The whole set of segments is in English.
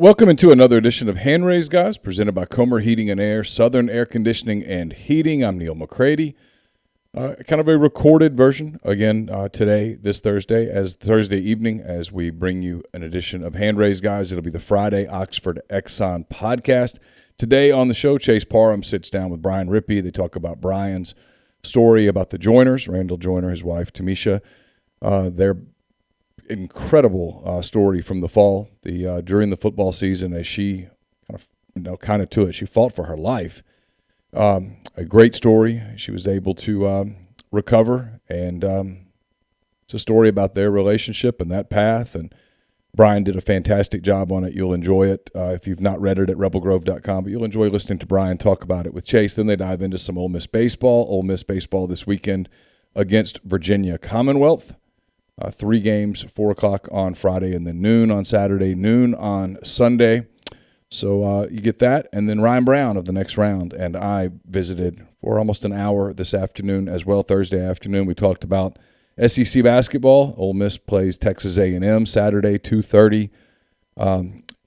Welcome into another edition of Hand Raised Guys, presented by Comer Heating and Air, Southern Air Conditioning and Heating. I'm Neal McCready. Kind of a recorded version again today, this Thursday evening, as we bring you an edition of Hand Raised Guys. It'll be the Friday Oxford Exxon podcast. Today on the show, Chase Parham sits down with Brian Rippy. They talk about Brian's story about the Joyners, Randall Joyner, his wife, Tamisha. Their incredible story from the fall, during the football season, as she kind of to it. She fought for her life. A great story. She was able to recover, and it's a story about their relationship and that path. And Brian did a fantastic job on it. You'll enjoy it if you've not read it at rebelgrove.com, but you'll enjoy listening to Brian talk about it with Chase. Then they dive into some Ole Miss baseball. Ole Miss baseball this weekend against Virginia Commonwealth. 3 games, 4 o'clock on Friday, and then noon on Saturday, noon on Sunday. So you get that. And then Ryan Brown of the Next Round and I visited for almost an hour this afternoon as well, Thursday afternoon. We talked about SEC basketball. Ole Miss plays Texas A&M Saturday, 2:30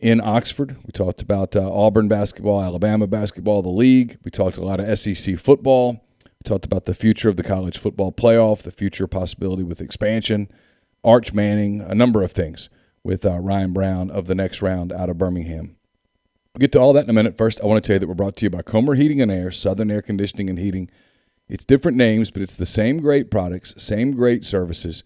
in Oxford. We talked about Auburn basketball, Alabama basketball, the league. We talked a lot of SEC football. We talked about the future of the college football playoff, the future possibility with expansion, Arch Manning, a number of things with Ryan Brown of the Next Round out of Birmingham. We'll get to all that in a minute. First, I want to tell you that we're brought to you by Comer Heating and Air, Southern Air Conditioning and Heating. It's different names, but it's the same great products, same great services.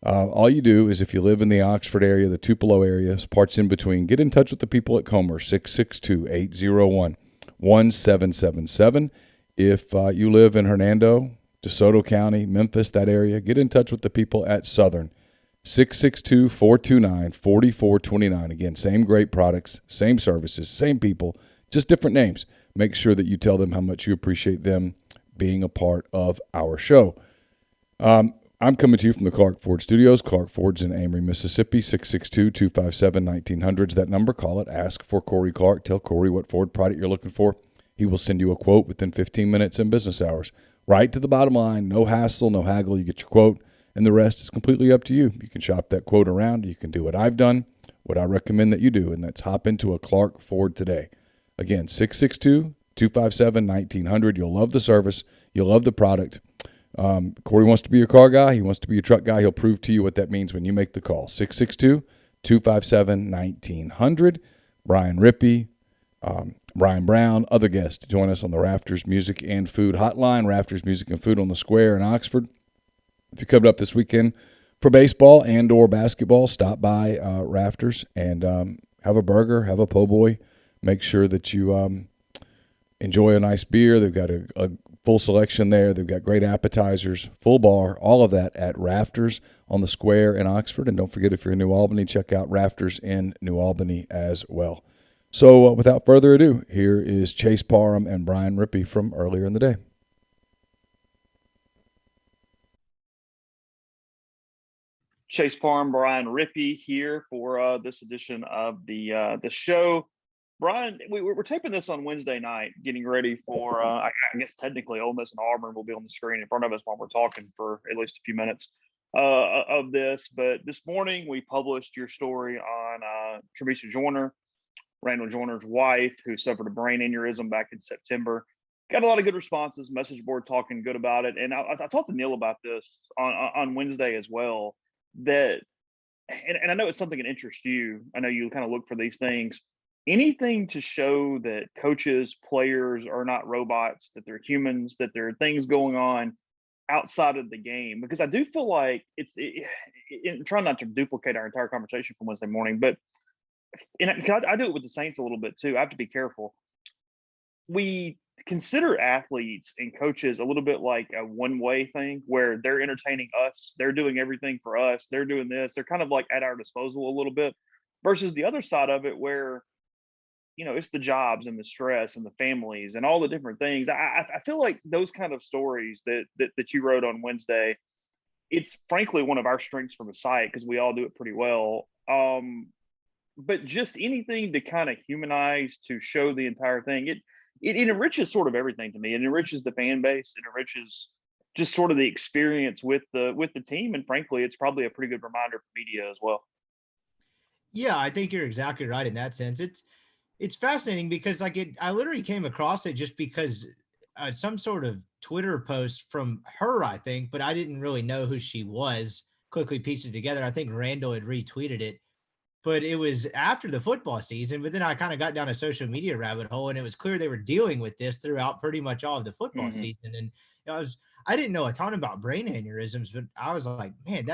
All you do is, if you live in the Oxford area, the Tupelo area, parts in between, get in touch with the people at Comer, 662-801-1777. If you live in Hernando, DeSoto County, Memphis, that area, get in touch with the people at Southern, 662-429-4429. Again, same great products, same services, same people, just different names. Make sure that you tell them how much you appreciate them being a part of our show. I'm coming to you from the Clark Ford Studios. Clark Ford's in Amory, Mississippi, 662-257-1900 is that number. Call it. Ask for Corey Clark. Tell Corey what Ford product you're looking for. He will send you a quote within 15 minutes in business hours. Right to the bottom line, no hassle, no haggle. You get your quote, and the rest is completely up to you. You can shop that quote around. You can do what I've done, what I recommend that you do, and that's hop into a Clark Ford today. Again, 662-257-1900. You'll love the service. You'll love the product. Corey wants to be your car guy. He wants to be your truck guy. He'll prove to you what that means when you make the call. 662-257-1900. Brian Rippy, Brian Brown, other guests to join us on the Rafters Music and Food Hotline. Rafters Music and Food on the Square in Oxford. If you're coming up this weekend for baseball and or basketball, stop by Rafters and have a burger, have a po' boy. Make sure that you enjoy a nice beer. They've got a full selection there. They've got great appetizers, full bar, all of that at Rafters on the Square in Oxford. And don't forget, if you're in New Albany, check out Rafters in New Albany as well. So without further ado, here is Chase Parham and Brian Rippy from earlier in the day. Chase Parham, Brian Rippy here for this edition of the show. Brian, we're taping this on Wednesday night, getting ready for, I guess technically Ole Miss and Auburn will be on the screen in front of us while we're talking for at least a few minutes of this. But this morning we published your story on Tamisha Joyner, Randall Joyner's wife, who suffered a brain aneurysm back in September. Got a lot of good responses, message board talking good about it. And I talked to Neal about this on Wednesday as well, that, and I know it's something that interests you. I know you kind of look for these things. Anything to show that coaches, players are not robots, that they're humans, that there are things going on outside of the game. Because I do feel like trying not to duplicate our entire conversation from Wednesday morning, but I do it with the Saints a little bit too. I have to be careful. We consider athletes and coaches a little bit like a one-way thing where they're entertaining us. They're doing everything for us. They're doing this. They're kind of like at our disposal a little bit versus the other side of it where, it's the jobs and the stress and the families and all the different things. I feel like those kind of stories that you wrote on Wednesday, it's frankly one of our strengths from the site because we all do it pretty well. But just anything to kind of humanize, to show the entire thing, it enriches sort of everything to me. It enriches the fan base. It enriches just sort of the experience with the team. And frankly, it's probably a pretty good reminder for media as well. Yeah, I think you're exactly right in that sense. It's fascinating because I literally came across it just because some sort of Twitter post from her, I think, but I didn't really know who she was. Quickly pieced it together. I think Randall had retweeted it, but it was after the football season. But then I kind of got down a social media rabbit hole, and it was clear they were dealing with this throughout pretty much all of the football Hmm. season. And I didn't know a ton about brain aneurysms, but I was like, man,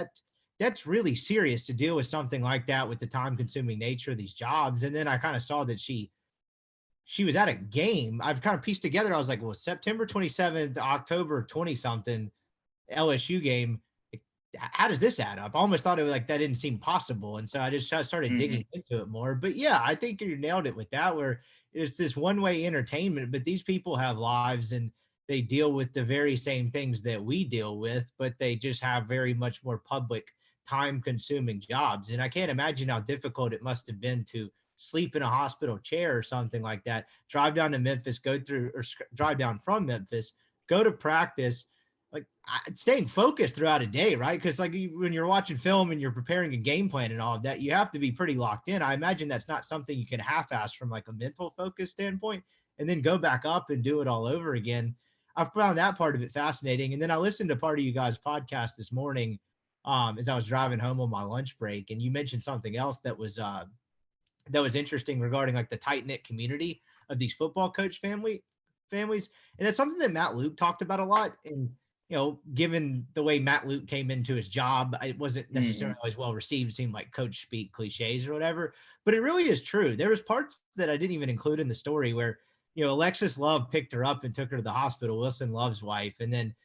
that's really serious to deal with something like that with the time consuming nature of these jobs. And then I kind of saw that she was at a game. I've kind of pieced together. I was like, well, September 27th, October 20 something LSU game. How does this add up? I almost thought it was like that didn't seem possible. And so I just started Hmm. digging into it more. But yeah, I think you nailed it with that, where it's this one way entertainment, but these people have lives and they deal with the very same things that we deal with, but they just have very much more public, time consuming jobs. And I can't imagine how difficult it must have been to sleep in a hospital chair or something like that, drive down to Memphis, go through or drive down from Memphis, go to practice, like staying focused throughout a day, right? Because when you're watching film and you're preparing a game plan and all of that, you have to be pretty locked in. I imagine that's not something you can half-ass from like a mental focus standpoint, and then go back up and do it all over again. I found that part of it fascinating, and then I listened to part of you guys' podcast this morning as I was driving home on my lunch break, and you mentioned something else that was interesting regarding like the tight knit community of these football coach families, and that's something that Matt Luke talked about a lot. And given the way Matt Luke came into his job, it wasn't Hmm. necessarily always well received. It seemed like coach speak cliches or whatever, but it really is true. There was parts that I didn't even include in the story where Alexis Love picked her up and took her to the hospital. Wilson Love's wife, and then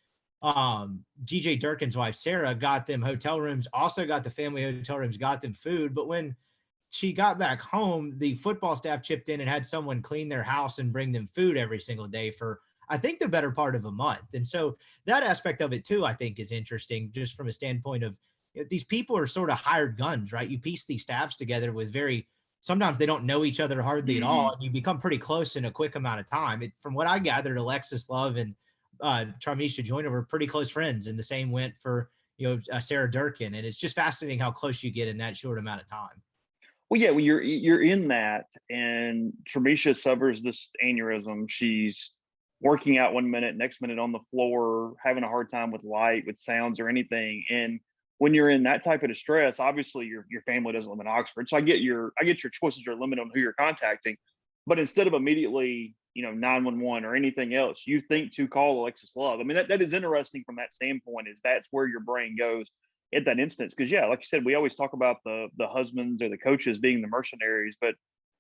GJ Durkin's wife Sarah got them hotel rooms, also got the family hotel rooms, got them food. But when she got back home, the football staff chipped in and had someone clean their house and bring them food every single day for, I think, the better part of a month. And so that aspect of it too, I think, is interesting just from a standpoint of these people are sort of hired guns, right? You piece these staffs together with sometimes they don't know each other hardly at all. Hmm. And you become pretty close in a quick amount of time. From what I gathered, Alexis Love and Tramisha Joyner were pretty close friends, and the same went for, Sarah Durkin. And it's just fascinating how close you get in that short amount of time. Well, yeah, well, you're in that, and Tramisha suffers this aneurysm. She's working out one minute, next minute on the floor, having a hard time with light, with sounds, or anything. And when you're in that type of distress, obviously your family doesn't live in Oxford, so I get your choices are limited on who you're contacting. But instead of immediately, 911 or anything else, you think to call Alexis Love. I mean, that is interesting from that standpoint. Is that's where your brain goes at that instance, because yeah, like you said, we always talk about the husbands or the coaches being the mercenaries, but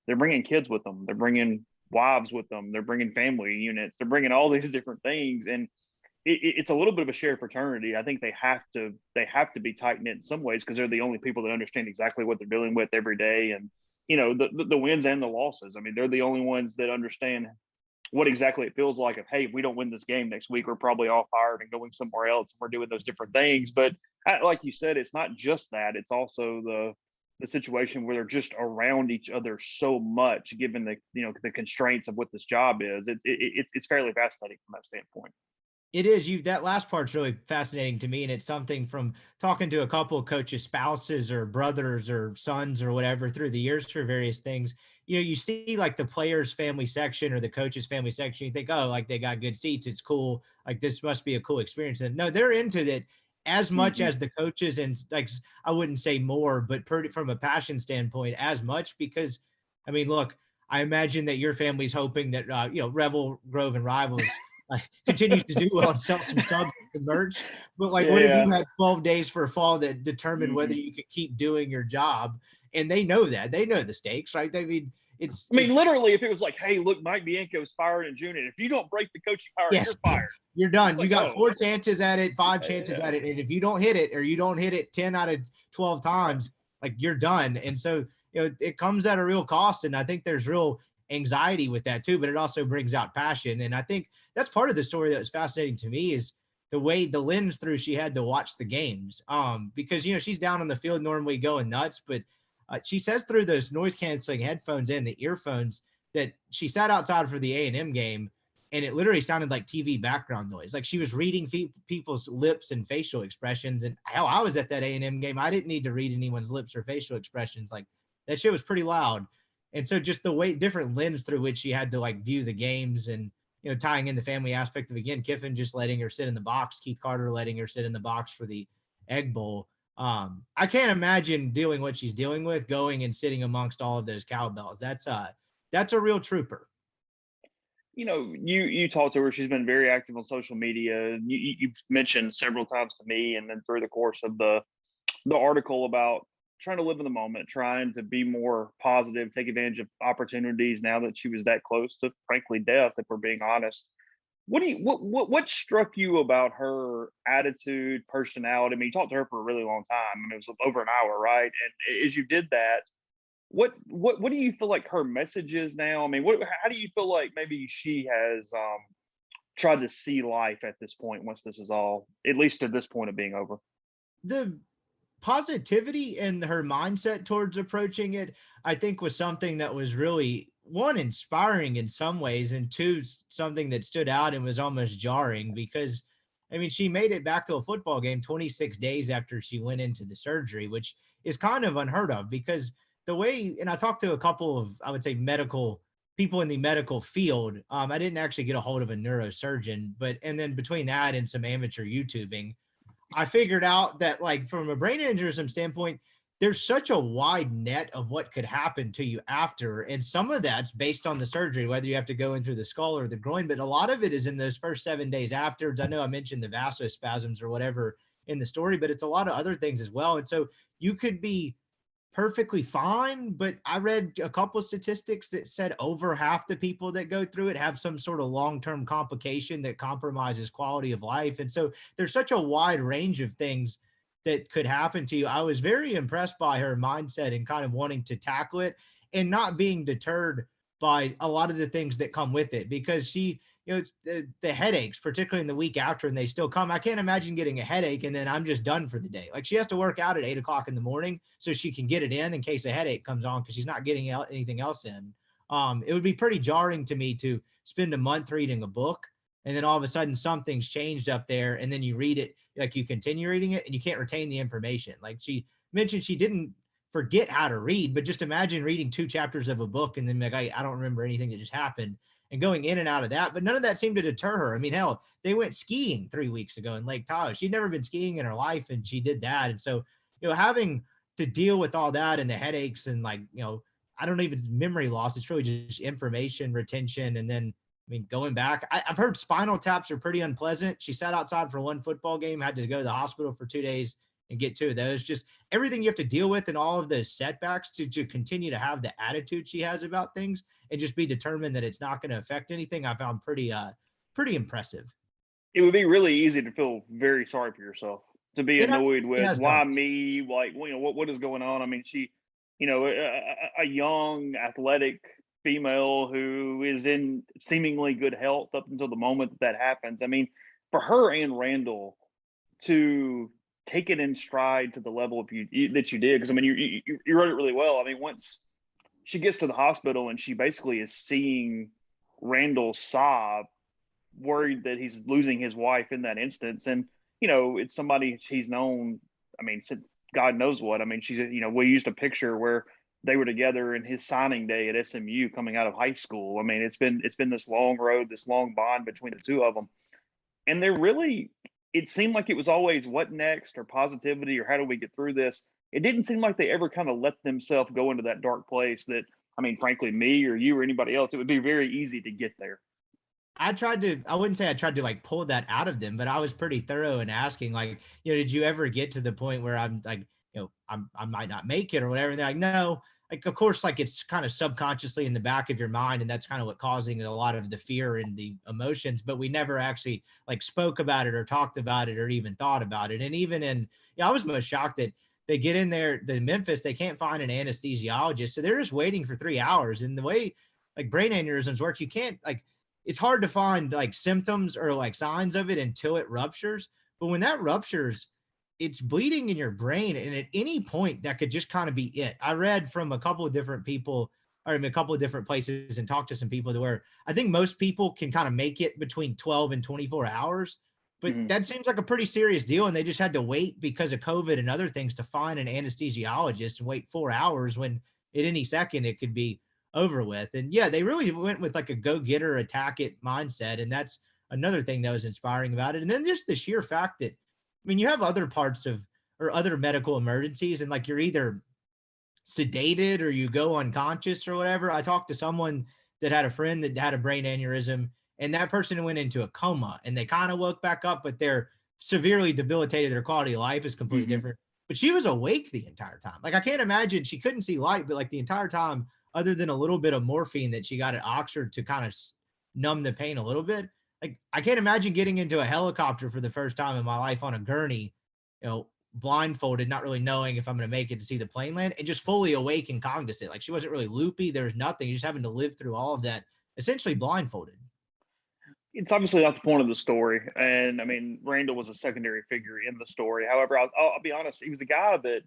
they're bringing kids with them, they're bringing wives with them, they're bringing family units, they're bringing all these different things. And it's a little bit of a shared fraternity. I think they have to be tight knit in some ways, because they're the only people that understand exactly what they're dealing with every day. And the wins and the losses, I mean, they're the only ones that understand what exactly it feels like of, hey, if we don't win this game next week, we're probably all fired and going somewhere else, and we're doing those different things. But like you said, it's not just that, it's also the situation where they're just around each other so much, given the constraints of what this job is. It's fairly fascinating from that standpoint. It is. That last part's really fascinating to me, and it's something from talking to a couple of coaches' spouses or brothers or sons or whatever through the years for various things. You see like the players' family section or the coaches' family section. You think, oh, like they got good seats. It's cool. Like this must be a cool experience. And no, they're into that as much Hmm. as the coaches, and like I wouldn't say more, but from a passion standpoint, as much because, I mean, look, I imagine that your family's hoping that Rebel Grove and Rivals continues to do well and sell some subs and merch. But like, what if Yeah. you had 12 days for a fall that determined whether Hmm. you could keep doing your job? And they know that. They know the stakes, right? I mean, it's I mean, it's literally, if it was like, hey, look, Mike Bianco's fired in June, and if you don't break the coaching power, yes, you're fired. you're It's done. You like, got oh, four chances at it, five chances yeah. at it. And if you don't hit it, or you don't hit it 10 out of 12 times, like you're done. And so, it comes at a real cost. And I think there's real anxiety with that too, but it also brings out passion. And I think that's part of the story that was fascinating to me is the lens through she had to watch the games. Because, she's down on the field normally going nuts, but she says through those noise canceling headphones and the earphones that she sat outside for the A&M game, and it literally sounded like TV background noise. Like she was reading people's lips and facial expressions. And hell, I was at that A&M game. I didn't need to read anyone's lips or facial expressions. Like That shit was pretty loud. And so just the way different lens through which she had to like view the games and, you know, tying in the family aspect of, again, Kiffin just letting her sit in the box, Keith Carter letting her sit in the box for the Egg Bowl. I can't imagine doing what she's dealing with, going and sitting amongst all of those cowbells. That's a real trooper. You know, you talked to her. She's been very active on social media. You've mentioned several times to me, and then through the course of the article, about trying to live in the moment, trying to be more positive, take advantage of opportunities now that she was that close to, frankly, death, if we're being honest. What struck you about her attitude, personality? I mean, you talked to her for a really long time. I mean, it was over an hour, right? And as you did that, what do you feel like her message is now? I mean, how do you feel like maybe she has tried to see life at this point, once this is all, at least to this point, of being over? The positivity and her mindset towards approaching it, I think, was something that was really, one, inspiring in some ways, and two, something that stood out and was almost jarring because, I mean, she made it back to a football game 26 days after she went into the surgery, which is kind of unheard of because the way, and I talked to a couple of, I would say, medical people in the medical field. I didn't actually get a hold of a neurosurgeon, and then between that and some amateur YouTubing, I figured out that, like, from a brain aneurysm standpoint, there's such a wide net of what could happen to you after. And some of that's based on the surgery, whether you have to go in through the skull or the groin, but a lot of it is in those first 7 days afterwards. I know I mentioned the vasospasms or whatever in the story, but it's a lot of other things as well. And so you could be perfectly fine, but I read a couple of statistics that said over half the people that go through it have some sort of long-term complication that compromises quality of life. And so there's such a wide range of things that could happen to you. I was very impressed by her mindset and kind of wanting to tackle it and not being deterred by a lot of the things that come with it, because she, you know, it's the headaches, particularly in the week after, and they still come. I can't imagine getting a headache and then I'm just done for the day. Like, she has to work out at 8 o'clock in the morning so she can get it in case a headache comes on, because she's not getting anything else in. It would be pretty jarring to me to spend a month reading a book and then all of a sudden something's changed up there, and then you read it, like, you continue reading it and you can't retain the information. Like, she mentioned she didn't forget how to read, but just imagine reading 2 chapters of a book and then, like, I don't remember anything that just happened, and going in and out of that. But none of that seemed to deter her. I mean, hell, they went skiing 3 weeks ago in Lake Tahoe. She'd never been skiing in her life, and she did that. And so, you know, having to deal with all that and the headaches and, like, you know, I don't even memory loss. It's really just information retention. And then, I mean, going back, I've heard spinal taps are pretty unpleasant. She sat outside for 1 football game, had to go to the hospital for 2 days and get 2 of those. Just everything you have to deal with and all of those setbacks to continue to have the attitude she has about things and just be determined that it's not going to affect anything, I found pretty impressive. It would be really easy to feel very sorry for yourself, to be annoyed with, why me? Like, you know, what is going on? I mean, she, you know, a young, athletic female who is in seemingly good health up until the moment that happens. I mean, for her and Randall to take it in stride to the level of that you did, because I mean, you wrote it really well. I mean, once she gets to the hospital and she basically is seeing Randall sob, worried that he's losing his wife in that instance, and you know, it's somebody she's known, I mean, since God knows what. I mean, she's, you know, we used a picture where they were together in his signing day at SMU coming out of high school. I mean, it's been this long road, this long bond between the two of them, and they're really, it seemed like it was always what next, or positivity, or how do we get through this. It didn't seem like they ever kind of let themselves go into that dark place that, I mean, frankly, me or you or anybody else, it would be very easy to get there. I wouldn't say I tried to like pull that out of them, but I was pretty thorough in asking, like, you know, did you ever get to the point where I'm like, you know, I might not make it or whatever? And they're like, no. Like, of course, like, it's kind of subconsciously in the back of your mind, and that's kind of what causing a lot of the fear and the emotions, but we never actually like spoke about it or talked about it or even thought about it. And even in, I was most shocked that they get in there, the Memphis, they can't find an anesthesiologist. So they're just waiting for 3 hours. And the way like brain aneurysms work, you can't, like, it's hard to find like symptoms or like signs of it until it ruptures. But when that ruptures, it's bleeding in your brain. And at any point that could just kind of be it. I read from a couple of different people, or a couple of different places, and talked to some people to where I think most people can kind of make it between 12 and 24 hours. But that seems like a pretty serious deal. And they just had to wait because of COVID and other things to find an anesthesiologist and wait 4 hours when, at any second it could be over with. And yeah, they really went with like a go-getter, attack it mindset. And that's another thing that was inspiring about it. And then just the sheer fact that, I mean, you have other parts of, or other medical emergencies, and like you're either sedated or you go unconscious or whatever. I talked to someone that had a friend that had a brain aneurysm, and that person went into a coma and they kind of woke back up, but they're severely debilitated. Their quality of life is completely different. But she was awake the entire time. Like I can't imagine, she couldn't see light, but like the entire time, other than a little bit of morphine that she got at Oxford to kind of numb the pain a little bit. Like I can't imagine getting into a helicopter for the first time in my life on a gurney, blindfolded, not really knowing if I'm going to make it to see the plane land, and just fully awake and cognizant. Like she wasn't really loopy. There was nothing. You're just having to live through all of that, essentially blindfolded. It's obviously not the point of the story. And I mean, Randall was a secondary figure in the story. However, I'll be honest, he was the guy that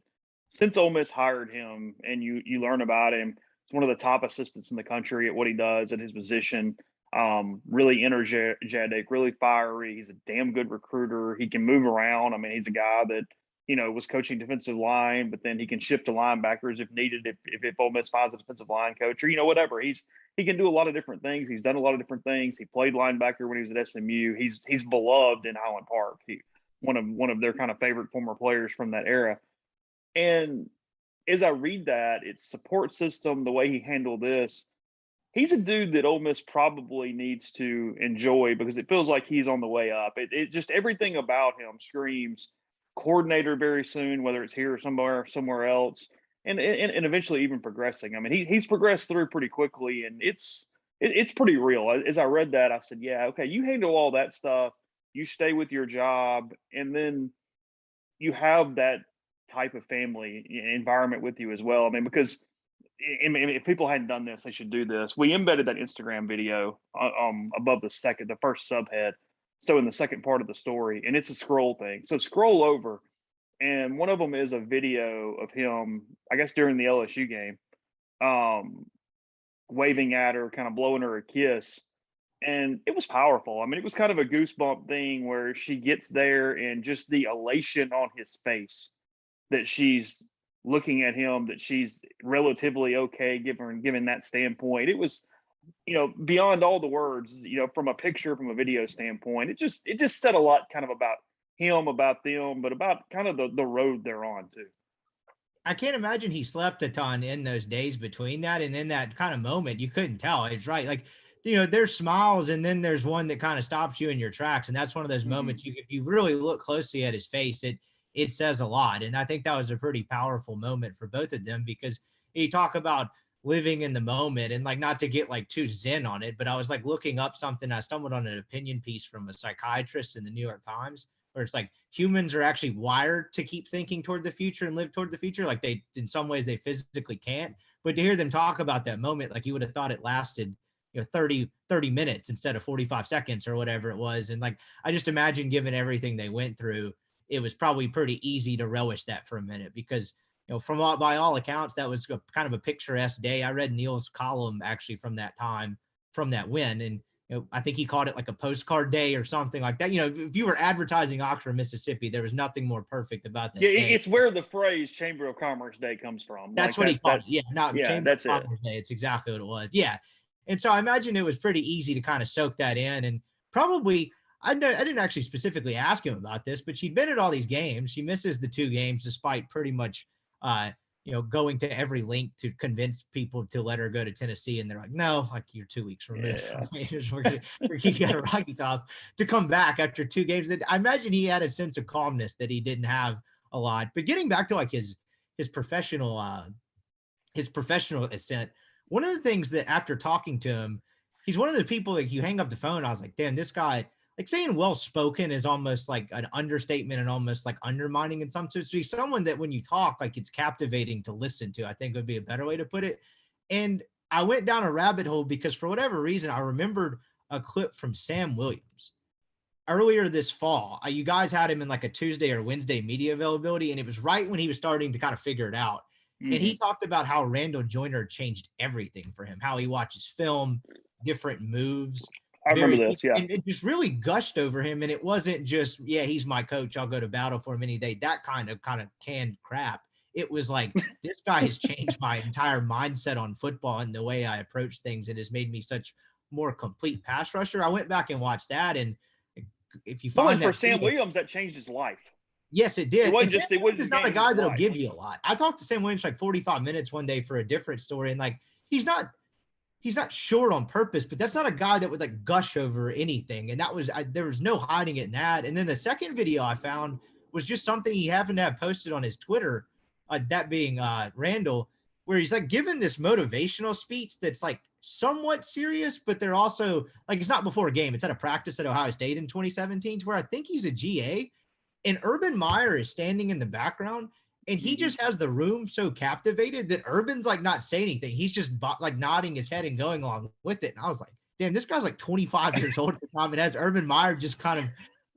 since Ole Miss hired him, and you learn about him, he's one of the top assistants in the country at what he does at his position. Really energetic, really fiery. He's a damn good recruiter. He can move around. I mean, he's a guy that, was coaching defensive line, but then he can shift to linebackers if needed, if Ole Miss finds a defensive line coach or, whatever. He can do a lot of different things. He's done a lot of different things. He played linebacker when he was at SMU. He's beloved in Highland Park. One of their kind of favorite former players from that era. And as I read that, its support system, the way he handled this, he's a dude that Ole Miss probably needs to enjoy because it feels like he's on the way up. It just everything about him screams coordinator very soon, whether it's here or somewhere else, and eventually even progressing. I mean, he's progressed through pretty quickly, and it's pretty real. As I read that, I said, yeah, okay, you handle all that stuff, you stay with your job, and then you have that type of family environment with you as well. I mean, because if people hadn't done this, they should do this. We embedded that Instagram video above the first subhead. So in the second part of the story, and it's a scroll thing. So scroll over, and one of them is a video of him, I guess during the LSU game, waving at her, kind of blowing her a kiss. And it was powerful. I mean, it was kind of a goosebump thing where she gets there and just the elation on his face that she's looking at him, that she's relatively okay, given that standpoint. It was, beyond all the words, from a picture, from a video standpoint, it just said a lot kind of about him, about them, but about kind of the road they're on too. I can't imagine he slept a ton in those days between that. And in that kind of moment, you couldn't tell. It's right. Like, there's smiles, and then there's one that kind of stops you in your tracks. And that's one of those moments if you really look closely at his face, it says a lot. And I think that was a pretty powerful moment for both of them, because you talk about living in the moment, and like, not to get like too zen on it, but I was like looking up something. I stumbled on an opinion piece from a psychiatrist in the New York Times, where it's like humans are actually wired to keep thinking toward the future and live toward the future. Like in some ways they physically can't, but to hear them talk about that moment, like you would have thought it lasted 30 minutes instead of 45 seconds or whatever it was. And like, I just imagine, given everything they went through, it was probably pretty easy to relish that for a minute, because by all accounts, that was kind of a picturesque day. I read Neal's column actually from that time, from that win, and I think he called it like a postcard day or something like that. If you were advertising Oxford, Mississippi, there was nothing more perfect about that. Yeah, day. It's where the phrase Chamber of Commerce Day comes from. That's what he called it. Yeah, Chamber that's of Commerce Day. It's exactly what it was. Yeah, and so I imagine it was pretty easy to kind of soak that in, and probably. I didn't actually specifically ask him about this, but she'd been at all these games. She misses the 2 games despite pretty much, going to every link to convince people to let her go to Tennessee. And they're like, no, like, you're 2 weeks removed from me. We're keeping you at a Rocky Top to come back after 2 games. I imagine he had a sense of calmness that he didn't have a lot. But getting back to like his professional ascent, one of the things that after talking to him, he's one of the people that you hang up the phone. I was like, damn, this guy. Like, saying well-spoken is almost like an understatement and almost like undermining in some sense. He's someone that when you talk, like, it's captivating to listen to, I think would be a better way to put it. And I went down a rabbit hole because for whatever reason, I remembered a clip from Sam Williams earlier this fall. You guys had him in like a Tuesday or Wednesday media availability, and it was right when he was starting to kind of figure it out. And he talked about how Randall Joyner changed everything for him, how he watches film, different moves. I remember this, yeah. And it just really gushed over him. And it wasn't just, yeah, he's my coach, I'll go to battle for him any day, that kind of canned crap. it was like, this guy has changed my entire mindset on football and the way I approach things. It has made me such more complete pass rusher. I went back and watched that, and if you Well, and find for that Sam video, Williams, that changed his life. yes, it It did. wasn't And Sam just it Williams wasn't is just not a game, it was guy his that'll life. give you a lot. I talked to Sam Williams like 45 minutes one day for a different story, and like he's not short on purpose, but that's not a guy that would like gush over anything. And that was there was no hiding it in that. And then the second video I found was just something he happened to have posted on his Twitter, that being Randall, where he's like giving this motivational speech that's like somewhat serious, but they're also like, it's not before a game. It's at a practice at Ohio State in 2017, to where I think he's a GA, and Urban Meyer is standing in the background, and he just has the room so captivated that Urban's like not saying anything. He's just like nodding his head and going along with it. And I was like, damn, this guy's like 25 years old at the time. And as Urban Meyer just kind of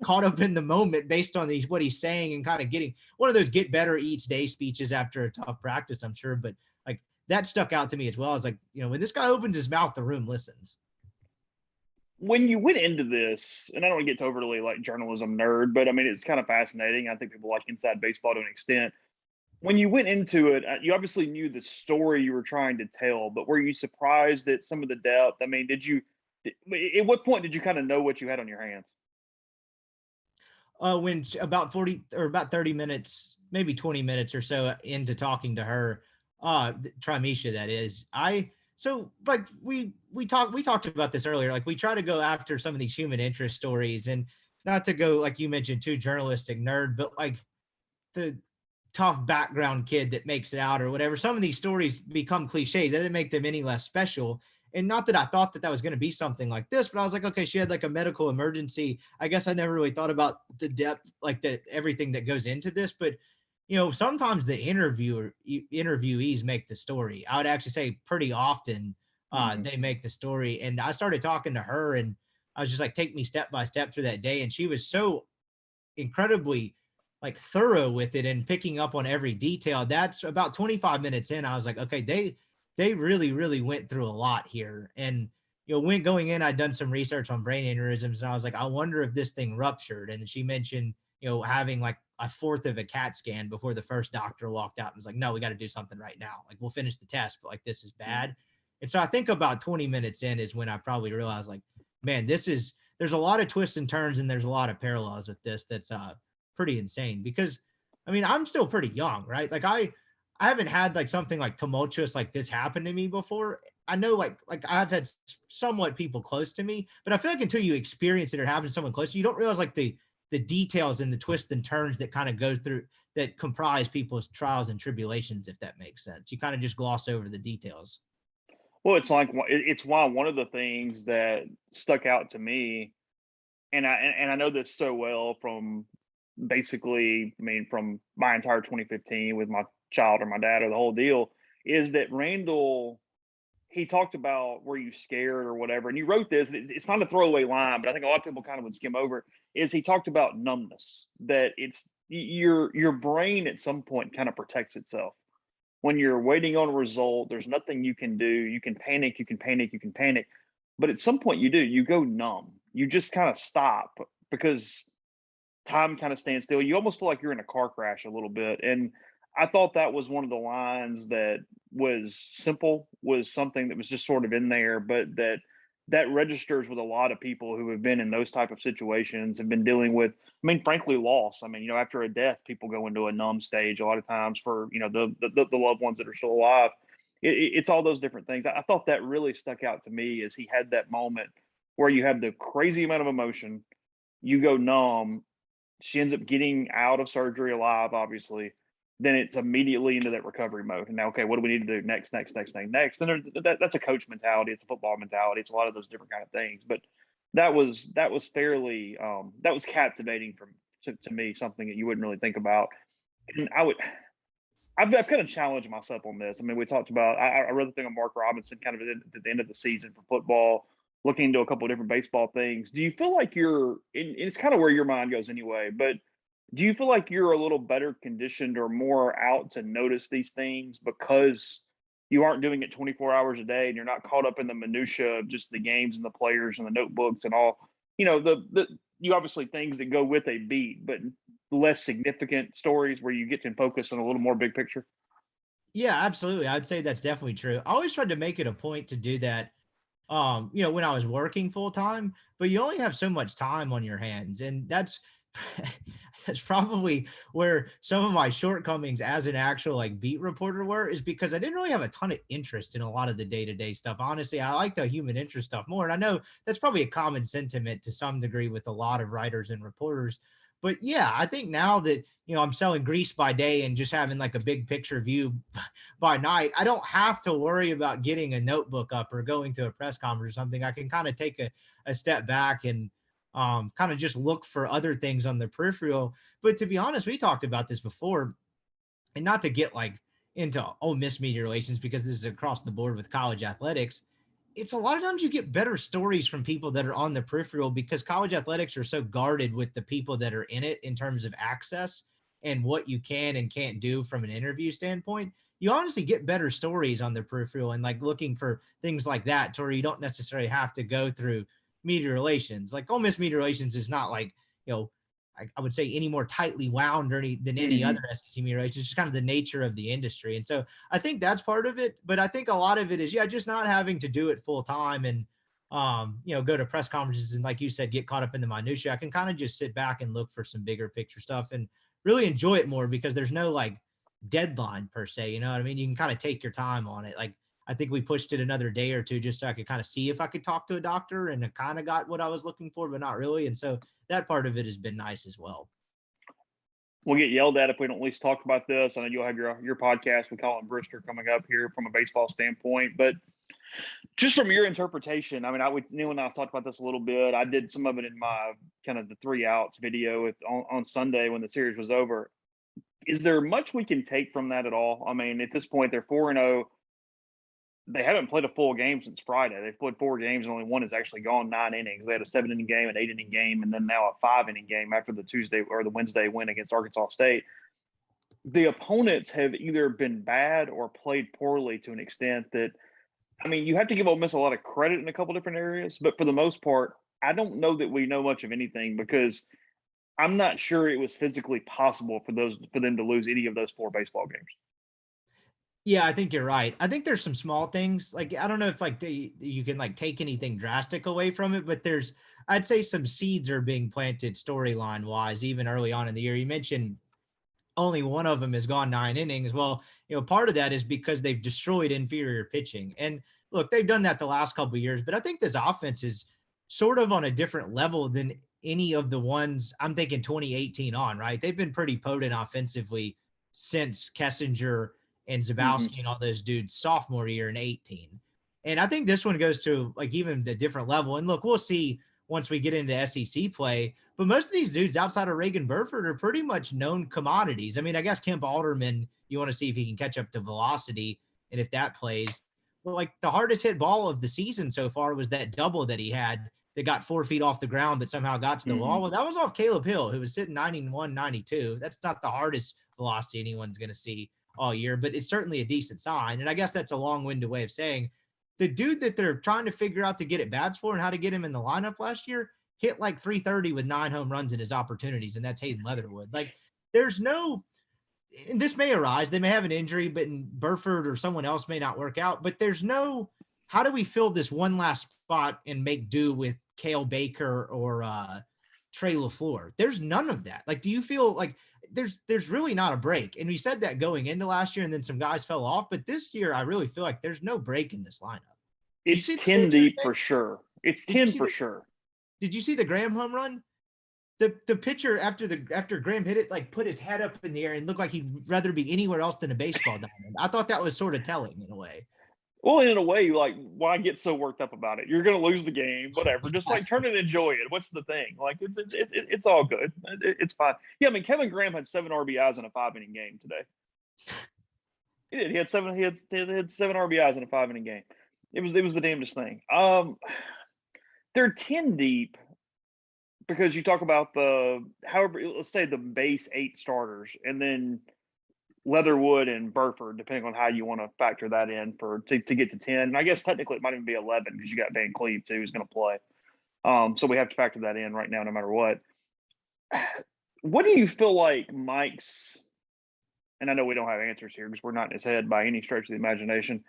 caught up in the moment based on what he's saying, and kind of getting one of those get better each day speeches after a tough practice, I'm sure. But like that stuck out to me as well. I was like, when this guy opens his mouth, the room listens. When you went into this, and I don't want to get to overly like journalism nerd, but I mean, it's kind of fascinating. I think people like inside baseball to an extent. When you went into it, you obviously knew the story you were trying to tell, but were you surprised at some of the depth? I mean, at what point did you kind of know what you had on your hands? When about 40 or about 30 minutes, maybe 20 minutes or so into talking to her, Trimisha, that is, so like we talked about this earlier. Like we try to go after some of these human interest stories, and not to go, like you mentioned, too journalistic nerd, but like the tough background kid that makes it out or whatever. Some of these stories become cliches. That didn't make them any less special. And not that I thought that was going to be something like this, but I was like, okay, she had like a medical emergency. I guess I never really thought about the depth, like everything that goes into this. But sometimes the interviewees make the story. I would actually say pretty often they make the story. And I started talking to her, and I was just like, take me step by step through that day. And she was so incredibly like thorough with it and picking up on every detail. That's about 25 minutes in. I was like, okay, they really, really went through a lot here. And, when going in, I'd done some research on brain aneurysms, and I was like, I wonder if this thing ruptured. And she mentioned, having like a fourth of a CAT scan before the first doctor walked out and was like, no, we got to do something right now. Like, we'll finish the test, but like, this is bad. And so I think about 20 minutes in is when I probably realized, like, man, there's a lot of twists and turns, and there's a lot of parallels with this. That's pretty insane, because I mean, I'm still pretty young, right? Like I haven't had like something like tumultuous like this happen to me before. I know like I've had somewhat people close to me, but I feel like until you experience it or happen to someone close to you, you don't realize like the details and the twists and turns that kind of goes through, that comprise people's trials and tribulations, if that makes sense. You kind of just gloss over the details. Well, it's why one of the things that stuck out to me, and I know this so well from basically, I mean, from my entire 2015 with my child or my dad or the whole deal, is that Randall, he talked about, were you scared or whatever? And you wrote this, it's not a throwaway line, but I think a lot of people kind of would skim over it, is he talked about numbness, that it's your brain at some point kind of protects itself. When you're waiting on a result, there's nothing you can do. You can panic, but at some point you go numb. You just kind of stop, because time kind of stands still. You almost feel like you're in a car crash a little bit. And I thought that was one of the lines that was simple, was something that was just sort of in there, but that registers with a lot of people who have been in those type of situations, have been dealing with, I mean, frankly, loss. I mean, after a death, people go into a numb stage a lot of times for, the loved ones that are still alive. It's all those different things. I thought that really stuck out to me, as he had that moment where you have the crazy amount of emotion, you go numb. She ends up getting out of surgery alive, obviously. Then it's immediately into that recovery mode. And now, okay, what do we need to do next? And that's a coach mentality. It's a football mentality. It's a lot of those different kind of things. But that was fairly that was captivating to me, something that you wouldn't really think about. And I've kind of challenged myself on this. I mean, we talked about, I read the thing on Mark Robinson kind of at the end of the season for football, looking into a couple of different baseball things. Do you feel like it's kind of where your mind goes anyway, but do you feel like you're a little better conditioned or more out to notice these things because you aren't doing it 24 hours a day, and you're not caught up in the minutia of just the games and the players and the notebooks and all, you obviously things that go with a beat, but less significant stories where you get to focus on a little more big picture? Yeah, absolutely. I'd say that's definitely true. I always tried to make it a point to do that, when I was working full time, but you only have so much time on your hands. And that's that's probably where some of my shortcomings as an actual like beat reporter were, is because I didn't really have a ton of interest in a lot of the day-to-day stuff. Honestly, I like the human interest stuff more. And I know that's probably a common sentiment to some degree with a lot of writers and reporters. But yeah, I think now that, I'm selling grease by day and just having like a big picture view by night, I don't have to worry about getting a notebook up or going to a press conference or something. I can kind of take a step back and kind of just look for other things on the peripheral. But to be honest, we talked about this before, and not to get like into Ole Miss media relations, because this is across the board with college athletics. It's a lot of times you get better stories from people that are on the peripheral, because college athletics are so guarded with the people that are in it in terms of access and what you can and can't do from an interview standpoint. You honestly get better stories on the peripheral and like looking for things like that, to where you don't necessarily have to go through media relations. Like Ole Miss media relations is not like, I would say any more tightly wound or than any other SEC media relations. It's just kind of the nature of the industry. And so I think that's part of it. But I think a lot of it is, just not having to do it full time and, go to press conferences and, like you said, get caught up in the minutia. I can kind of just sit back and look for some bigger picture stuff and really enjoy it more, because there's no like deadline per se. You know what I mean? You can kind of take your time on it. Like, I think we pushed it another day or two just so I could kind of see if I could talk to a doctor, and I kind of got what I was looking for, but not really. And so that part of it has been nice as well. We'll get yelled at if we don't at least talk about this. I know you'll have your podcast with Colin Brister coming up here from a baseball standpoint, but just from your interpretation, I mean, Neal and I have talked about this a little bit. I did some of it in my kind of the 3 outs video on Sunday when the series was over. Is there much we can take from that at all? I mean, at this point, they're 4-0. They haven't played a full game since Friday. They've played 4 games, and only one has actually gone 9 innings. They had a 7-inning game, an 8-inning game, and then now a 5-inning game after the Tuesday or the Wednesday win against Arkansas State. The opponents have either been bad or played poorly to an extent that, I mean, you have to give Ole Miss a lot of credit in a couple different areas, but for the most part, I don't know that we know much of anything, because I'm not sure it was physically possible for them to lose any of those 4 baseball games. Yeah, I think you're right. I think there's some small things. Like, I don't know if like you can like take anything drastic away from it, but I'd say some seeds are being planted storyline wise, even early on in the year. You mentioned only one of them has gone 9 innings. Well, part of that is because they've destroyed inferior pitching. And look, they've done that the last couple of years, but I think this offense is sort of on a different level than any of the ones I'm thinking 2018 on, right? They've been pretty potent offensively since Kessinger and Zabowski and all those dudes sophomore year in 18. And I think this one goes to like even the different level. And look, we'll see once we get into SEC play, but most of these dudes outside of Reagan Burford are pretty much known commodities. I mean, I guess Kemp Alderman, you want to see if he can catch up to velocity and if that plays. Well, like the hardest hit ball of the season so far was that double that he had that got 4 feet off the ground, but somehow got to the wall. Well, that was off Caleb Hill, who was sitting 91, 92. That's not the hardest velocity anyone's going to see all year, but it's certainly a decent sign. And I guess that's a long-winded way of saying the dude that they're trying to figure out to get at bats for and how to get him in the lineup last year hit like 330 with 9 home runs in his opportunities, and that's Hayden Leatherwood. Like, there's no, and this may arise, they may have an injury, but Burford or someone else may not work out, but there's no, how do we fill this one last spot and make do with Cale Baker or Trey LaFleur? There's none of that. Like, do you feel like there's really not a break? And we said that going into last year, and then some guys fell off, but this year I really feel like there's no break in this lineup. It's 10 deep for sure. It's 10 for sure. Did you see the Graham home run? The pitcher after Graham hit it, like put his head up in the air and looked like he'd rather be anywhere else than a baseball diamond. I thought that was sort of telling in a way. Well, in a way, like, why get so worked up about it? You're going to lose the game, whatever. Just like turn it and enjoy it. What's the thing? Like, it's all good. It's fine. Yeah, I mean, Kevin Graham had 7 RBIs in a 5-inning game today. He did. He had 7 RBIs in a 5-inning game. It was the damnedest thing. They're 10 deep because you talk about let's say the base 8 starters, and then Leatherwood and Burford, depending on how you want to factor that in to get to 10. And I guess technically it might even be 11 because you got Van Cleve too, who's going to play. So we have to factor that in right now, no matter what. What do you feel like Mike's, and I know we don't have answers here because we're not in his head by any stretch of the imagination,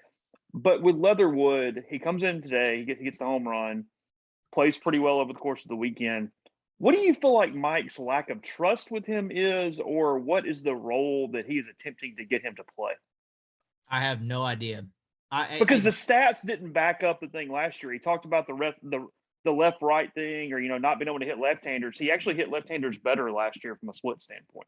but with Leatherwood, he comes in today, he gets the home run, plays pretty well over the course of the weekend. What do you feel like Mike's lack of trust with him is, or what is the role that he is attempting to get him to play? I have no idea. Because the stats didn't back up the thing last year. He talked about the left right thing, or not being able to hit left-handers. He actually hit left-handers better last year from a split standpoint.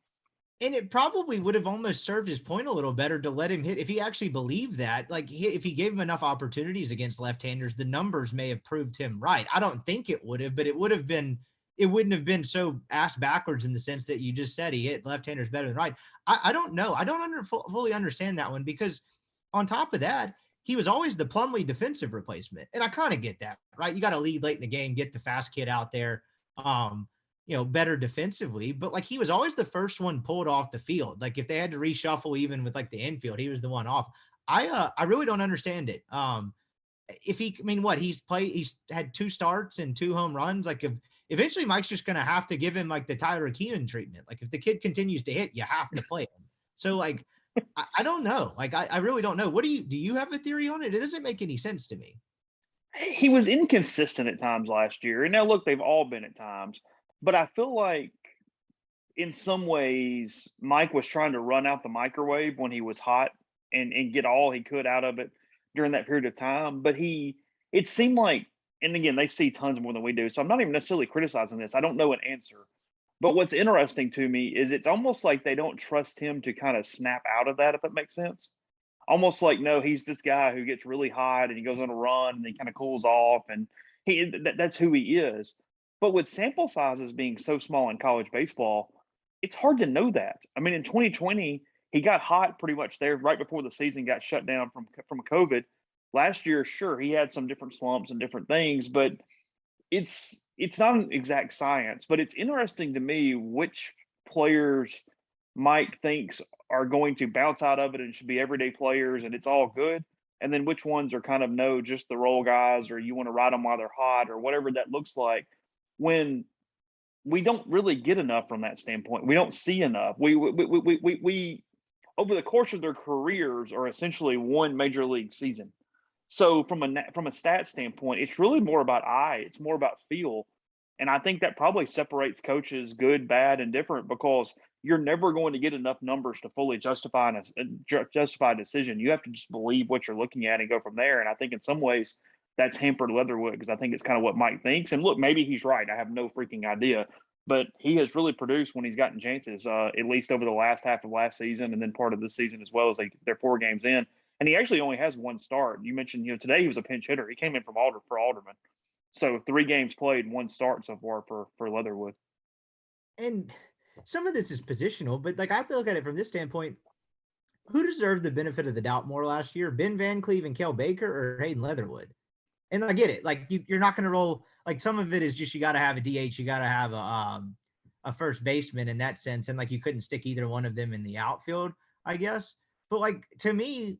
And it probably would have almost served his point a little better to let him hit if he actually believed that. Like, if he gave him enough opportunities against left-handers, the numbers may have proved him right. I don't think it would have, but it wouldn't have been so ass backwards in the sense that you just said he hit left-handers better than right. I don't know. I don't fully understand that one, because on top of that, he was always the Plumlee defensive replacement. And I kind of get that, right? You got to lead late in the game, get the fast kid out there. Better defensively, but like, he was always the first one pulled off the field. Like, if they had to reshuffle even with like the infield, he was the one off. I really don't understand it. He's had 2 starts and 2 home runs. Like, if eventually Mike's just going to have to give him like the Tyler Keelan treatment. Like, if the kid continues to hit, you have to play him. So like, I don't know. Like, I really don't know. Do you have a theory on it? It doesn't make any sense to me. He was inconsistent at times last year. And now look, they've all been at times. But I feel like in some ways, Mike was trying to run out the microwave when he was hot and get all he could out of it during that period of time. But it seemed like, and again, they see tons more than we do. So I'm not even necessarily criticizing this. I don't know an answer. But what's interesting to me is it's almost like they don't trust him to kind of snap out of that, if that makes sense. Almost like, no, he's this guy who gets really hot and he goes on a run and he kind of cools off, and that's who he is. But with sample sizes being so small in college baseball, it's hard to know that. I mean, in 2020, he got hot pretty much there right before the season got shut down from COVID. Last year, sure, he had some different slumps and different things, but it's not an exact science. But it's interesting to me which players Mike thinks are going to bounce out of it and should be everyday players and it's all good, and then which ones are kind of just the role guys, or you want to ride them while they're hot, or whatever that looks like, when we don't really get enough from that standpoint. We don't see enough. We over the course of their careers are essentially one major league season. So from a stat standpoint, it's really more about eye. It's more about feel. And I think that probably separates coaches good, bad, and different, because you're never going to get enough numbers to fully justify a decision. You have to just believe what you're looking at and go from there. And I think in some ways that's hampered Leatherwood, because I think it's kind of what Mike thinks. And look, maybe he's right. I have no freaking idea. But he has really produced when he's gotten chances, at least over the last half of last season and then part of this season as well, as they're 4 games in. And he actually only has 1 start. You mentioned, today he was a pinch hitter. He came in from Alderman. So 3 games played, 1 start so far for Leatherwood. And some of this is positional, but like, I have to look at it from this standpoint. Who deserved the benefit of the doubt more last year, Ben Van Cleve and Kel Baker, or Hayden Leatherwood? And I get it. Like, you're not going to roll. Like, some of it is just, you got to have a DH. You got to have a first baseman in that sense. And like, you couldn't stick either one of them in the outfield, I guess. But like, to me,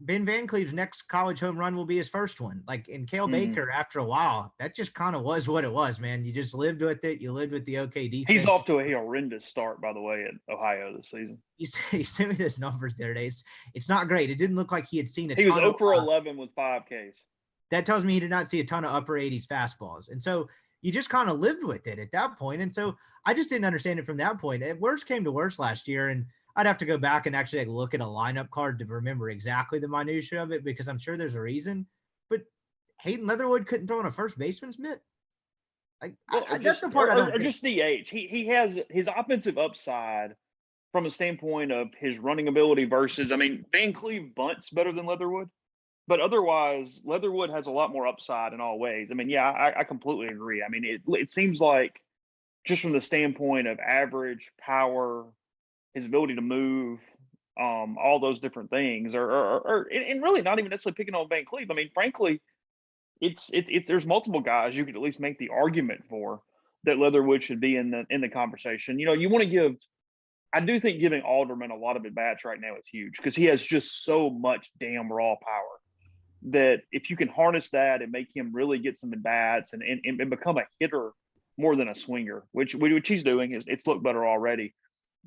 Ben Van Cleve's next college home run will be his first one. Like, in Kel Baker, after a while, that just kind of was what it was, man. You just lived with it. You lived with the okay defense. He's off to a horrendous start, by the way, at Ohio this season. He sent me those numbers the other day. It's not great. It didn't look like he had seen He was 0 for 11 with 5 Ks. That tells me he did not see a ton of upper 80s fastballs. And so you just kind of lived with it at that point. And so I just didn't understand it from that point. Worst came to worst last year, and I'd have to go back and actually look at a lineup card to remember exactly the minutia of it, because I'm sure there's a reason. But Hayden Leatherwood couldn't throw in a first baseman's mitt. That's the part I don't. Or just DH. He has his offensive upside from a standpoint of his running ability versus. I mean, Van Cleve bunts better than Leatherwood, but otherwise Leatherwood has a lot more upside in all ways. I mean, yeah, I completely agree. I mean, it seems like just from the standpoint of average power, his ability to move, all those different things, and really not even necessarily picking on Van Cleve. I mean, frankly, it's there's multiple guys you could at least make the argument for that Leatherwood should be in the conversation. You want to give. I do think giving Alderman a lot of at bats right now is huge, because he has just so much damn raw power that if you can harness that and make him really get some at bats and become a hitter more than a swinger, which he's doing. It's looked better already.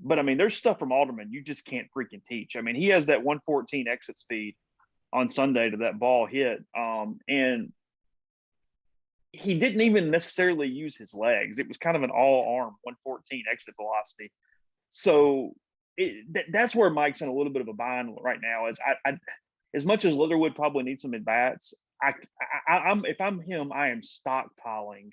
But I mean, there's stuff from Alderman you just can't freaking teach. I mean, he has that 114 exit speed on Sunday to that ball hit, and he didn't even necessarily use his legs. It was kind of an all-arm 114 exit velocity. So that's where Mike's in a little bit of a bind right now. Is I as much as Leatherwood probably needs some at bats, I'm if I'm him, I am stockpiling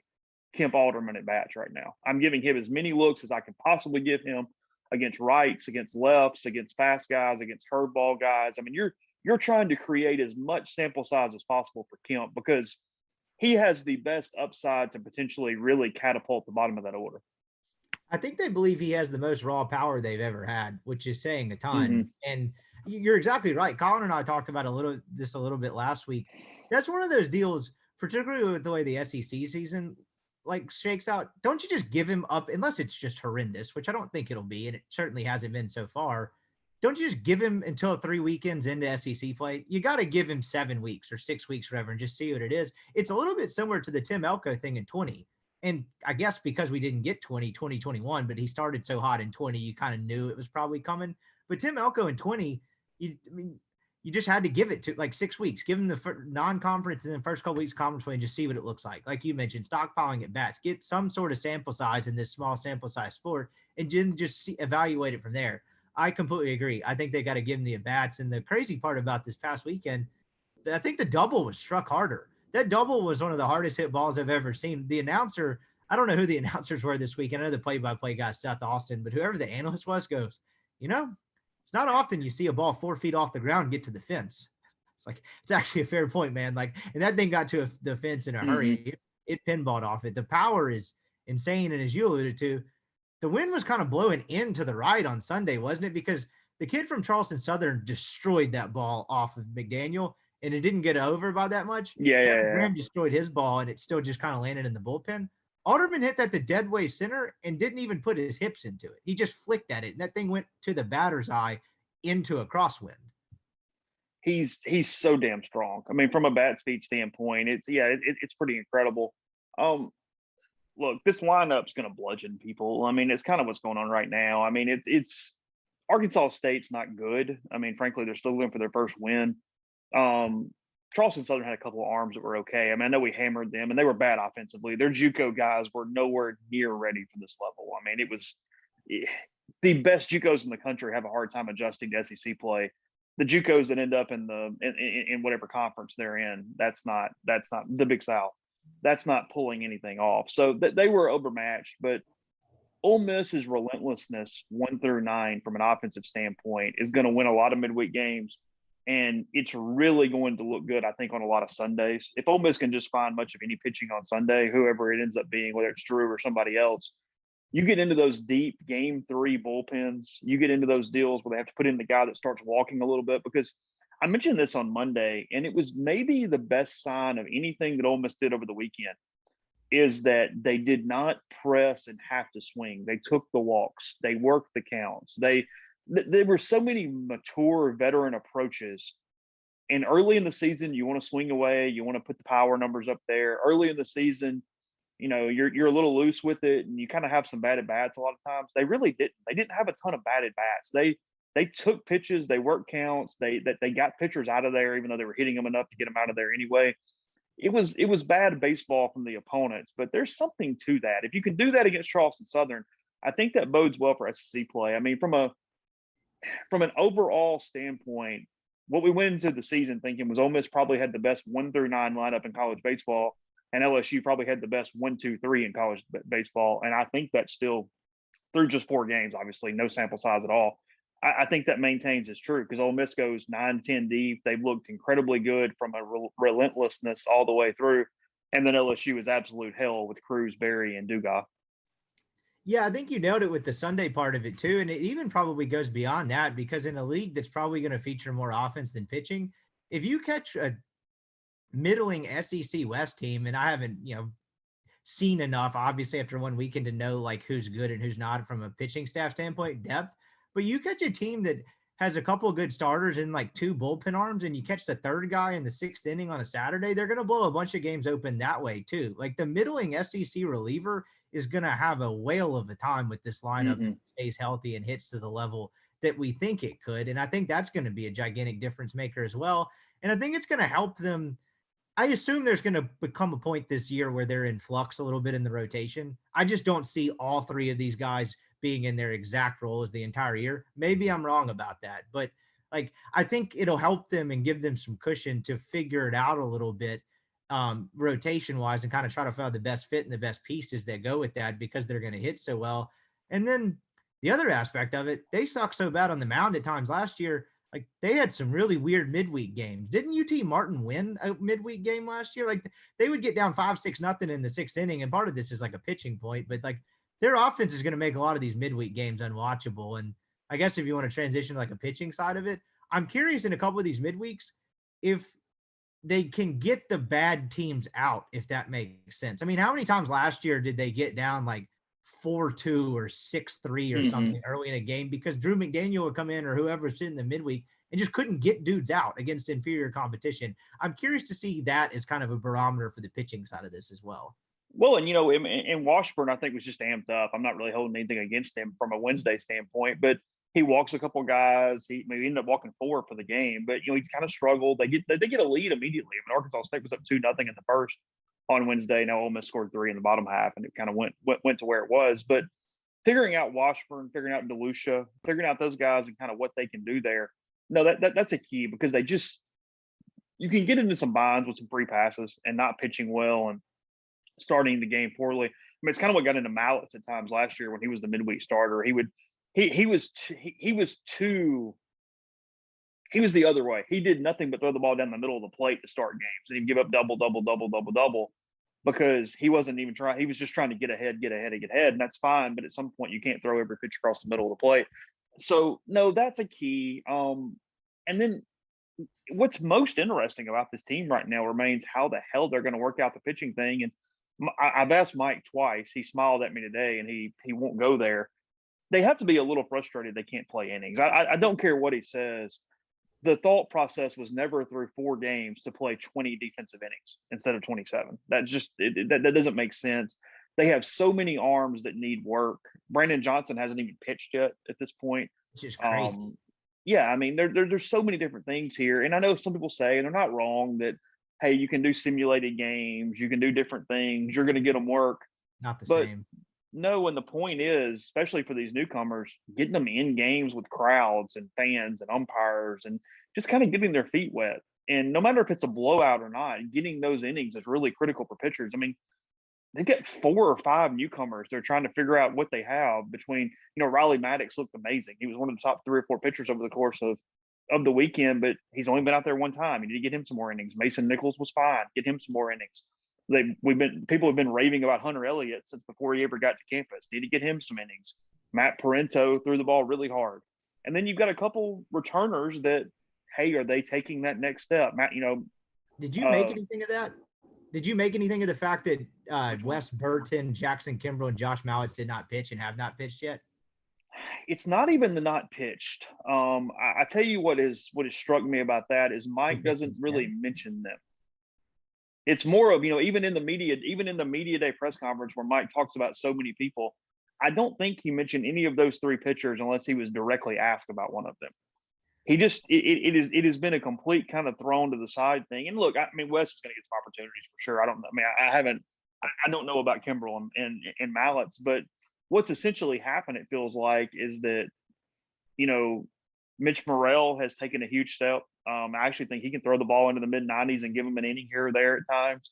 Kemp Alderman at bats right now. I'm giving him as many looks as I can possibly give him against rights, against lefts, against fast guys, against curveball guys. I mean, you're trying to create as much sample size as possible for Kemp because he has the best upside to potentially really catapult the bottom of that order. I think they believe he has the most raw power they've ever had, which is saying a ton. Mm-hmm. And you're exactly right. Colin and I talked about a little bit last week. That's one of those deals, particularly with the way the SEC season like shakes out. Don't you just give him up unless it's just horrendous, which I don't think it'll be, and it certainly hasn't been so far. Don't you just give him until 3 weekends into SEC play? You got to give him 7 weeks or 6 weeks, whatever, and just see what it is. It's a little bit similar to the Tim Elko thing in 20. And I guess because we didn't get 2021, but he started so hot in 20, you kind of knew it was probably coming. But Tim Elko in 20, you just had to give it to like 6 weeks, give him the non-conference and then first couple weeks conference play and just see what it looks like. Like you mentioned, stockpiling at bats, get some sort of sample size in this small sample size sport and then just evaluate it from there. I completely agree. I think they got to give him the at bats. And the crazy part about this past weekend, I think the double was struck harder. That double was one of the hardest hit balls I've ever seen. The announcer, I don't know who the announcers were this week. I know the play-by-play guy, Seth Austin, but whoever the analyst was goes, it's not often you see a ball 4 feet off the ground get to the fence. It's like, it's actually a fair point, man. Like, and that thing got to the fence in a hurry. It pinballed off it. The power is insane. And as you alluded to, the wind was kind of blowing into the right on Sunday, wasn't it? Because the kid from Charleston Southern destroyed that ball off of McDaniel, and it didn't get over by that much. Graham destroyed his ball, and it still just kind of landed in the bullpen. Alderman hit that to deadway center and didn't even put his hips into it. He just flicked at it, and that thing went to the batter's eye into a crosswind. He's so damn strong. I mean, from a bat speed standpoint, it's pretty incredible. Look, this lineup's going to bludgeon people. I mean, it's kind of what's going on right now. I mean, it's Arkansas State's not good. I mean, frankly, they're still going for their first win. Charleston Southern had a couple of arms that were okay. I mean, I know we hammered them, and they were bad offensively. Their JUCO guys were nowhere near ready for this level. I mean, it was the best JUCOs in the country have a hard time adjusting to SEC play. The JUCOs that end up in whatever conference they're in, that's not the Big South. That's not pulling anything off. So they were overmatched, but Ole Miss's relentlessness 1 through 9 from an offensive standpoint is going to win a lot of midweek games. And it's really going to look good, I think, on a lot of Sundays. If Ole Miss can just find much of any pitching on Sunday, whoever it ends up being, whether it's Drew or somebody else, you get into those deep game 3 bullpens. You get into those deals where they have to put in the guy that starts walking a little bit, because I mentioned this on Monday, and it was maybe the best sign of anything that Ole Miss did over the weekend is that they did not press and have to swing. They took the walks. They worked the counts. There were so many mature veteran approaches. And early in the season, you want to swing away. You want to put the power numbers up there. Early in the season, you're a little loose with it, and you kind of have some bad at bats a lot of times. They really didn't. They didn't have a ton of bad at bats. They took pitches. They worked counts. They got pitchers out of there, even though they were hitting them enough to get them out of there anyway. It was bad baseball from the opponents, but there's something to that. If you can do that against Charleston Southern, I think that bodes well for SEC play. I mean, from an overall standpoint, what we went into the season thinking was Ole Miss probably had the best 1 through 9 lineup in college baseball, and LSU probably had the best 1, 2, 3 in college baseball. And I think that's still through just 4 games, obviously, no sample size at all. I think that maintains is true because Ole Miss goes 9-10 deep. They've looked incredibly good from a relentlessness all the way through. And then LSU is absolute hell with Cruz, Berry, and Dugas. Yeah, I think you nailed it with the Sunday part of it too. And it even probably goes beyond that because in a league that's probably going to feature more offense than pitching, if you catch a middling SEC West team, and I haven't, seen enough, obviously, after 1 weekend to know like who's good and who's not from a pitching staff standpoint, depth, but you catch a team that has a couple of good starters and like 2 bullpen arms, and you catch the 3rd guy in the 6th inning on a Saturday, they're going to blow a bunch of games open that way too. Like the middling SEC reliever is going to have a whale of a time with this lineup if it stays healthy and hits to the level that we think it could. And I think that's going to be a gigantic difference maker as well. And I think it's going to help them. I assume there's going to become a point this year where they're in flux a little bit in the rotation. I just don't see all three of these guys being in their exact roles the entire year. Maybe I'm wrong about that, but like, I think it'll help them and give them some cushion to figure it out a little bit rotation wise and kind of try to find the best fit and the best pieces that go with that because they're going to hit so well. And then the other aspect of it, they suck so bad on the mound at times last year. Like they had some really weird midweek games. Didn't UT Martin win a midweek game last year? Like they would get down 5-6-0 in the sixth inning. And part of this is like a pitching point, but like their offense is going to make a lot of these midweek games unwatchable. And I guess if you want to transition to like a pitching side of it, I'm curious in a couple of these midweeks if they can get the bad teams out, if that makes sense. I mean, how many times last year did they get down like 4-2 or 6-3 or something early in a game because Drew McDaniel would come in or whoever's in the midweek and just couldn't get dudes out against inferior competition. I'm curious to see that as kind of a barometer for the pitching side of this as well. Well, and, you know, in Washburn, I think was just amped up. I'm not really holding anything against him from a Wednesday standpoint, but he walks a couple guys. He ended up walking 4 for the game, but, you know, he kind of struggled. They get a lead immediately. I mean, Arkansas State was up 2-0 in the first on Wednesday. Now Ole Miss scored 3 in the bottom half, and it kind of went to where it was. But figuring out Washburn, figuring out DeLucia, figuring out those guys and kind of what they can do there. No, that's a key because you can get into some binds with some free passes and not pitching well and starting the game poorly. I mean, it's kind of what got into Mallett's at times last year when he was the midweek starter. He was the other way. He did nothing but throw the ball down the middle of the plate to start games, and he'd give up double because he wasn't even trying. He was just trying to get ahead, and that's fine. But at some point, you can't throw every pitch across the middle of the plate. So no, that's a key. And then what's most interesting about this team right now remains how the hell they're going to work out the pitching thing. And I've asked Mike twice. He smiled at me today, and he won't go there. They have to be a little frustrated they can't play innings. I don't care what he says. The thought process was never through 4 games to play 20 defensive innings instead of 27. That doesn't make sense. They have so many arms that need work. Brandon Johnson hasn't even pitched yet at this point. It's just crazy. Yeah, I mean, there's so many different things here. And I know some people say, and they're not wrong, that, hey, you can do simulated games. You can do different things. You're going to get them work. Not the same. No, and the point is, especially for these newcomers, getting them in games with crowds and fans and umpires and just kind of getting their feet wet. And no matter if it's a blowout or not, getting those innings is really critical for pitchers. I mean, they get 4 or 5 newcomers. They're trying to figure out what they have between, you know, Riley Maddox looked amazing. He was one of the top 3 or 4 pitchers over the course of the weekend, but he's only been out there one time. You need to get him some more innings. Mason Nichols was fine. Get him some more innings. People have been raving about Hunter Elliott since before he ever got to campus. Need to get him some innings. Matt Parento threw the ball really hard. And then you've got a couple returners that, hey, are they taking that next step? Matt, you know. Did you make anything of that? Did you make anything of the fact that Wes Burton, Jackson Kimbrell, and Josh Mallett did not pitch and have not pitched yet? It's not even the not pitched. I tell you what has struck me about that is Mike doesn't really mention them. It's more of, you know, even in the media day press conference where Mike talks about so many people, I don't think he mentioned any of those 3 pitchers unless he was directly asked about one of them. He just it has been a complete kind of thrown to the side thing. And look, I mean, Wes is going to get some opportunities for sure. I don't know. I mean, I don't know about Kimbrell and Mallett's, but what's essentially happened, it feels like, is that, you know, Mitch Morrell has taken a huge step. I actually think he can throw the ball into the mid-90s and give him an inning here or there at times.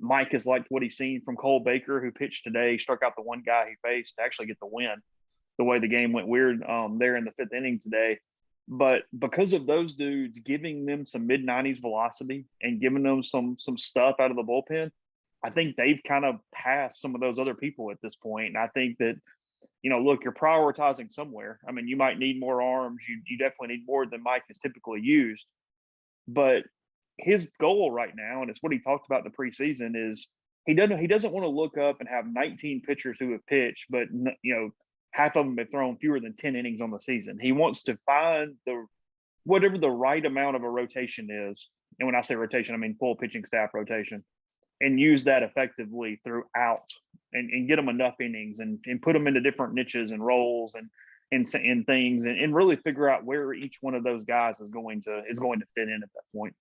Mike has liked what he's seen from Cole Baker, who pitched today. He struck out the one guy he faced to actually get the win, the way the game went weird there in the 5th inning today. But because of those dudes giving them some mid-90s velocity and giving them some stuff out of the bullpen, I think they've kind of passed some of those other people at this point. And I think that, you know, look, you're prioritizing somewhere. I mean, you might need more arms. You definitely need more than Mike has typically used. But his goal right now, and it's what he talked about in the preseason, is he doesn't want to look up and have 19 pitchers who have pitched, but, you know, half of them have thrown fewer than 10 innings on the season. He wants to find whatever the right amount of a rotation is. And when I say rotation, I mean full pitching staff rotation, and use that effectively throughout. and get them enough innings and put them into different niches and roles and things and really figure out where each one of those guys is going to fit in at that point.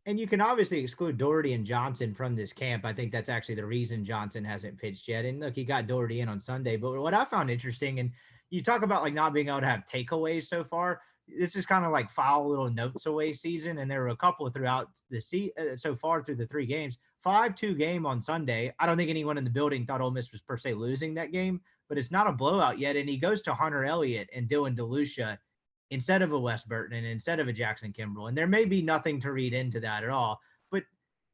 And you can obviously exclude Doherty and Johnson from this camp. I think that's actually the reason Johnson hasn't pitched yet. And look, he got Doherty in on Sunday. But what I found interesting, and you talk about like not being able to have takeaways so far, this is kind of like file little notes away season. And there were a couple throughout the so far through the 3 games. 5-2 game on Sunday. I don't think anyone in the building thought Ole Miss was per se losing that game, but it's not a blowout yet. And he goes to Hunter Elliott and Dylan DeLucia instead of a Wes Burton and instead of a Jackson Kimbrell. And there may be nothing to read into that at all, but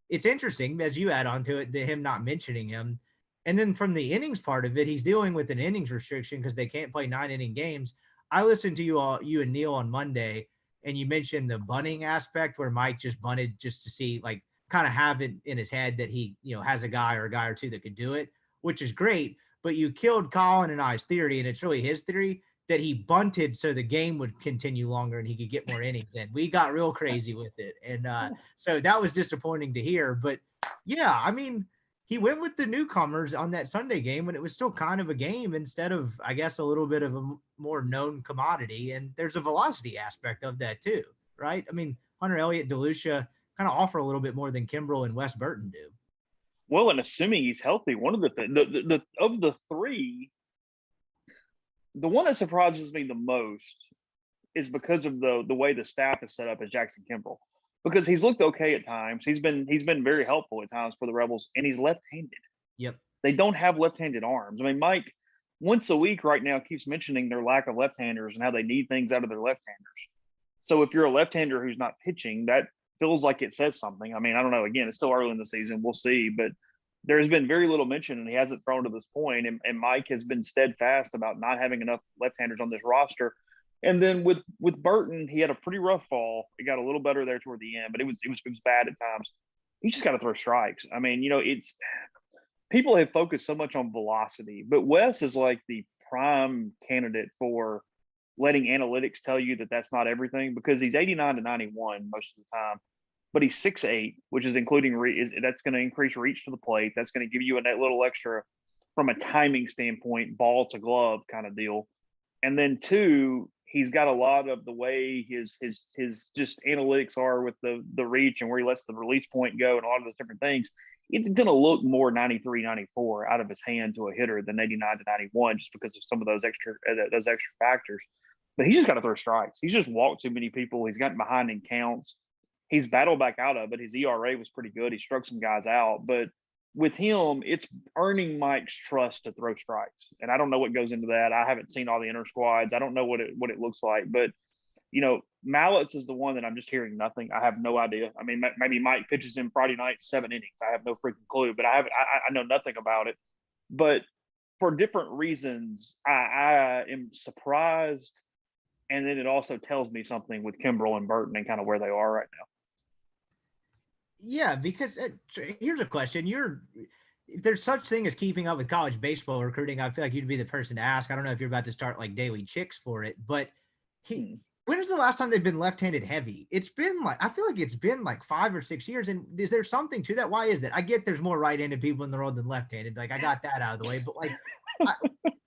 it's interesting as you add on to it, him not mentioning him. And then from the innings part of it, he's dealing with an innings restriction because they can't play 9-inning games. I listened to you and Neal on Monday, and you mentioned the bunting aspect where Mike just bunted just to see, like, kind of have it in his head that he, has a guy or two that could do it, which is great. But you killed Colin and I's theory, and it's really his theory that he bunted so the game would continue longer and he could get more innings in. We got real crazy with it. And so that was disappointing to hear. But yeah, I mean, he went with the newcomers on that Sunday game when it was still kind of a game instead of, I guess, a little bit of a more known commodity. And there's a velocity aspect of that too, right? I mean, Hunter Elliott, DeLucia kind of offer a little bit more than Kimbrell and Wes Burton do. Well, and assuming he's healthy, one of the of the 3, the one that surprises me the most is because of the way the staff is set up as Jackson Kimbrell, because he's looked okay at times. He's been very helpful at times for the Rebels, and he's left-handed. Yep. They don't have left-handed arms. I mean, Mike, once a week right now, keeps mentioning their lack of left-handers and how they need things out of their left-handers. So if you're a left-hander who's not pitching, that feels like it says something. I mean, I don't know. Again, it's still early in the season. We'll see. But there has been very little mention, and he hasn't thrown to this point. And Mike has been steadfast about not having enough left-handers on this roster. And then with Burton, he had a pretty rough fall. It got a little better there toward the end, but it was bad at times. He just got to throw strikes. I mean, it's people have focused so much on velocity, but Wes is like the prime candidate for letting analytics tell you that that's not everything, because he's 89 to 91 most of the time. But he's 6'8", which is including that's going to increase reach to the plate. That's going to give you a little extra from a timing standpoint, ball to glove kind of deal. And then 2, he's got a lot of the way his just analytics are with the reach and where he lets the release point go and a lot of those different things. It's going to look more 93, 94 out of his hand to a hitter than 89 to 91, just because of some of those extra factors. But he's just got to throw strikes. He's just walked too many people. He's gotten behind in counts. He's battled back out of it. His ERA was pretty good. He struck some guys out. But with him, it's earning Mike's trust to throw strikes. And I don't know what goes into that. I haven't seen all the inner squads. I don't know what it looks like. But, Mallets is the one that I'm just hearing nothing. I have no idea. I mean, maybe Mike pitches him Friday night, 7 innings. I have no freaking clue. But I know nothing about it. But for different reasons, I am surprised. And then it also tells me something with Kimbrell and Burton and kind of where they are right now. Yeah, because here's a question. If there's such thing as keeping up with college baseball recruiting, I feel like you'd be the person to ask. I don't know if you're about to start like daily chicks for it, but when is the last time they've been left-handed heavy? I feel like it's been like 5 or 6 years. And is there something to that? Why is that? I get there's more right-handed people in the world than left-handed. Like, I got that out of the way, but like,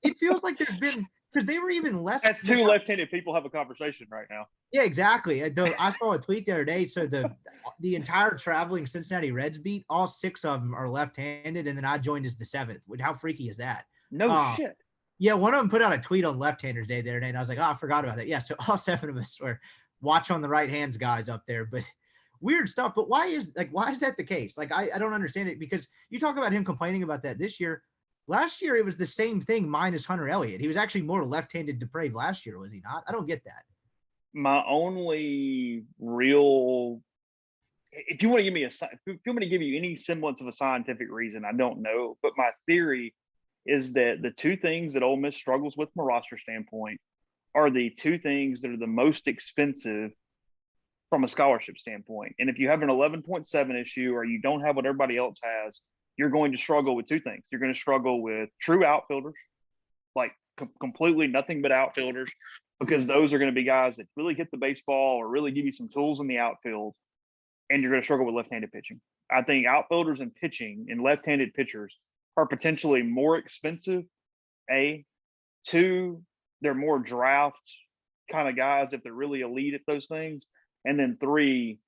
it feels like there's been, because they were even less. As 2 left-handed people have a conversation right now. Yeah, exactly. I saw a tweet the other day. So the entire traveling Cincinnati Reds beat, all 6 of them are left-handed, and then I joined as the 7th. How freaky is that? No shit. Yeah, one of them put out a tweet on Left-Handers Day the other day, and I was like, I forgot about that. Yeah, so all 7 of us were watch on the right hands guys up there, but weird stuff. But why is that the case? Like, I don't understand it, because you talk about him complaining about that this year. Last year, it was the same thing minus Hunter Elliott. He was actually more left-handed depraved last year, was he not? I don't get that. My only real, if you want to give you any semblance of a scientific reason, I don't know. But my theory is that the 2 things that Ole Miss struggles with from a roster standpoint are the 2 things that are the most expensive from a scholarship standpoint. And if you have an 11.7 issue, or you don't have what everybody else has, you're going to struggle with 2 things. You're going to struggle with true outfielders, like completely nothing but outfielders, because those are going to be guys that really hit the baseball or really give you some tools in the outfield. And you're going to struggle with left-handed pitching. I think outfielders and pitching and left-handed pitchers are potentially more expensive. A, two, they're more draft kind of guys if they're really elite at those things. And then three,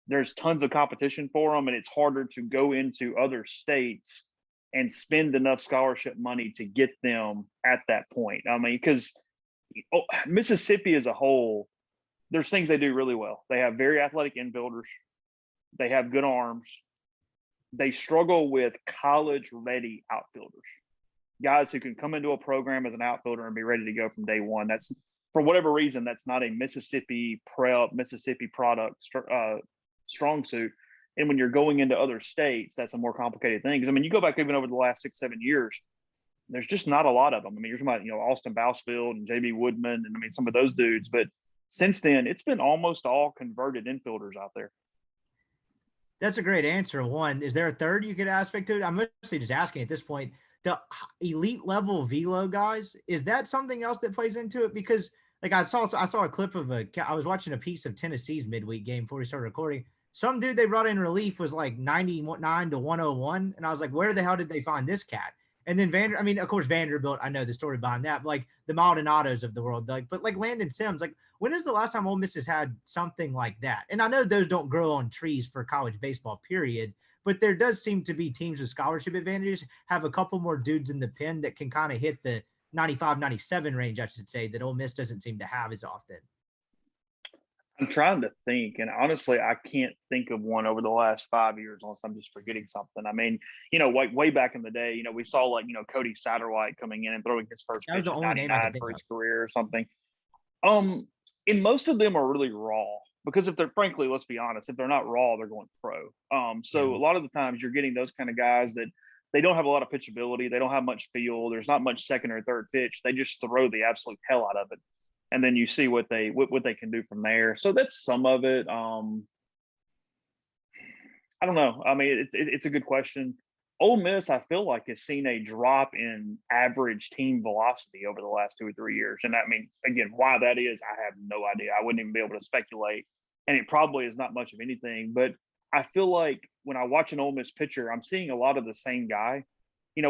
there's tons of competition for them, and it's harder to go into other states and spend enough scholarship money to get them at that point. I mean, because Mississippi as a whole, there's things they do really well. They have very athletic infielders. They have good arms. They struggle with college-ready outfielders, guys who can come into a program as an outfielder and be ready to go from day one. That's, for whatever reason, that's not a Mississippi prep, Mississippi product strong suit. And when you're going into other states, that's a more complicated thing. Because, I mean, you go back even over the last 6-7 years, there's just not a lot of them. I mean, you're talking about, Austin Bousfield and J.B. Woodman and, I mean, some of those dudes. But since then, it's been almost all converted infielders out there. That's a great answer. One, is there a third you could aspect to it? I'm mostly just asking at this point. The elite level velo guys, is that something else that plays into it? Because like I saw a clip of I was watching a piece of Tennessee's midweek game before we started recording. Some dude they brought in relief was like 99 to 101. And I was like, where the hell did they find this cat? And then of course, Vanderbilt, I know the story behind that, but like the Maldonados of the world, but like Landon Sims, like when is the last time Ole Miss has had something like that? And I know those don't grow on trees for college baseball, period, but there does seem to be teams with scholarship advantages have a couple more dudes in the pen that can kind of hit the 95, 97 range, I should say, that Ole Miss doesn't seem to have as often. I'm trying to think, and honestly, I can't think of one over the last 5 years unless I'm just forgetting something. I mean, way back in the day, we saw like, Cody Satterwhite coming in and throwing his first pitch at 99 for his career or something. And most of them are really raw because if they're, frankly, let's be honest, if they're not raw, they're going pro. So a lot of the times you're getting those kind of guys that they don't have a lot of pitchability. They don't have much feel. There's not much second or third pitch. They just throw the absolute hell out of it. And then you see what they can do from there. So that's some of it. I don't know. I mean, it's a good question. Ole Miss, I feel like, has seen a drop in average team velocity over the last 2 or 3 years. And I mean, again, why that is, I have no idea. I wouldn't even be able to speculate. And it probably is not much of anything. But I feel like when I watch an Ole Miss pitcher, I'm seeing a lot of the same guy.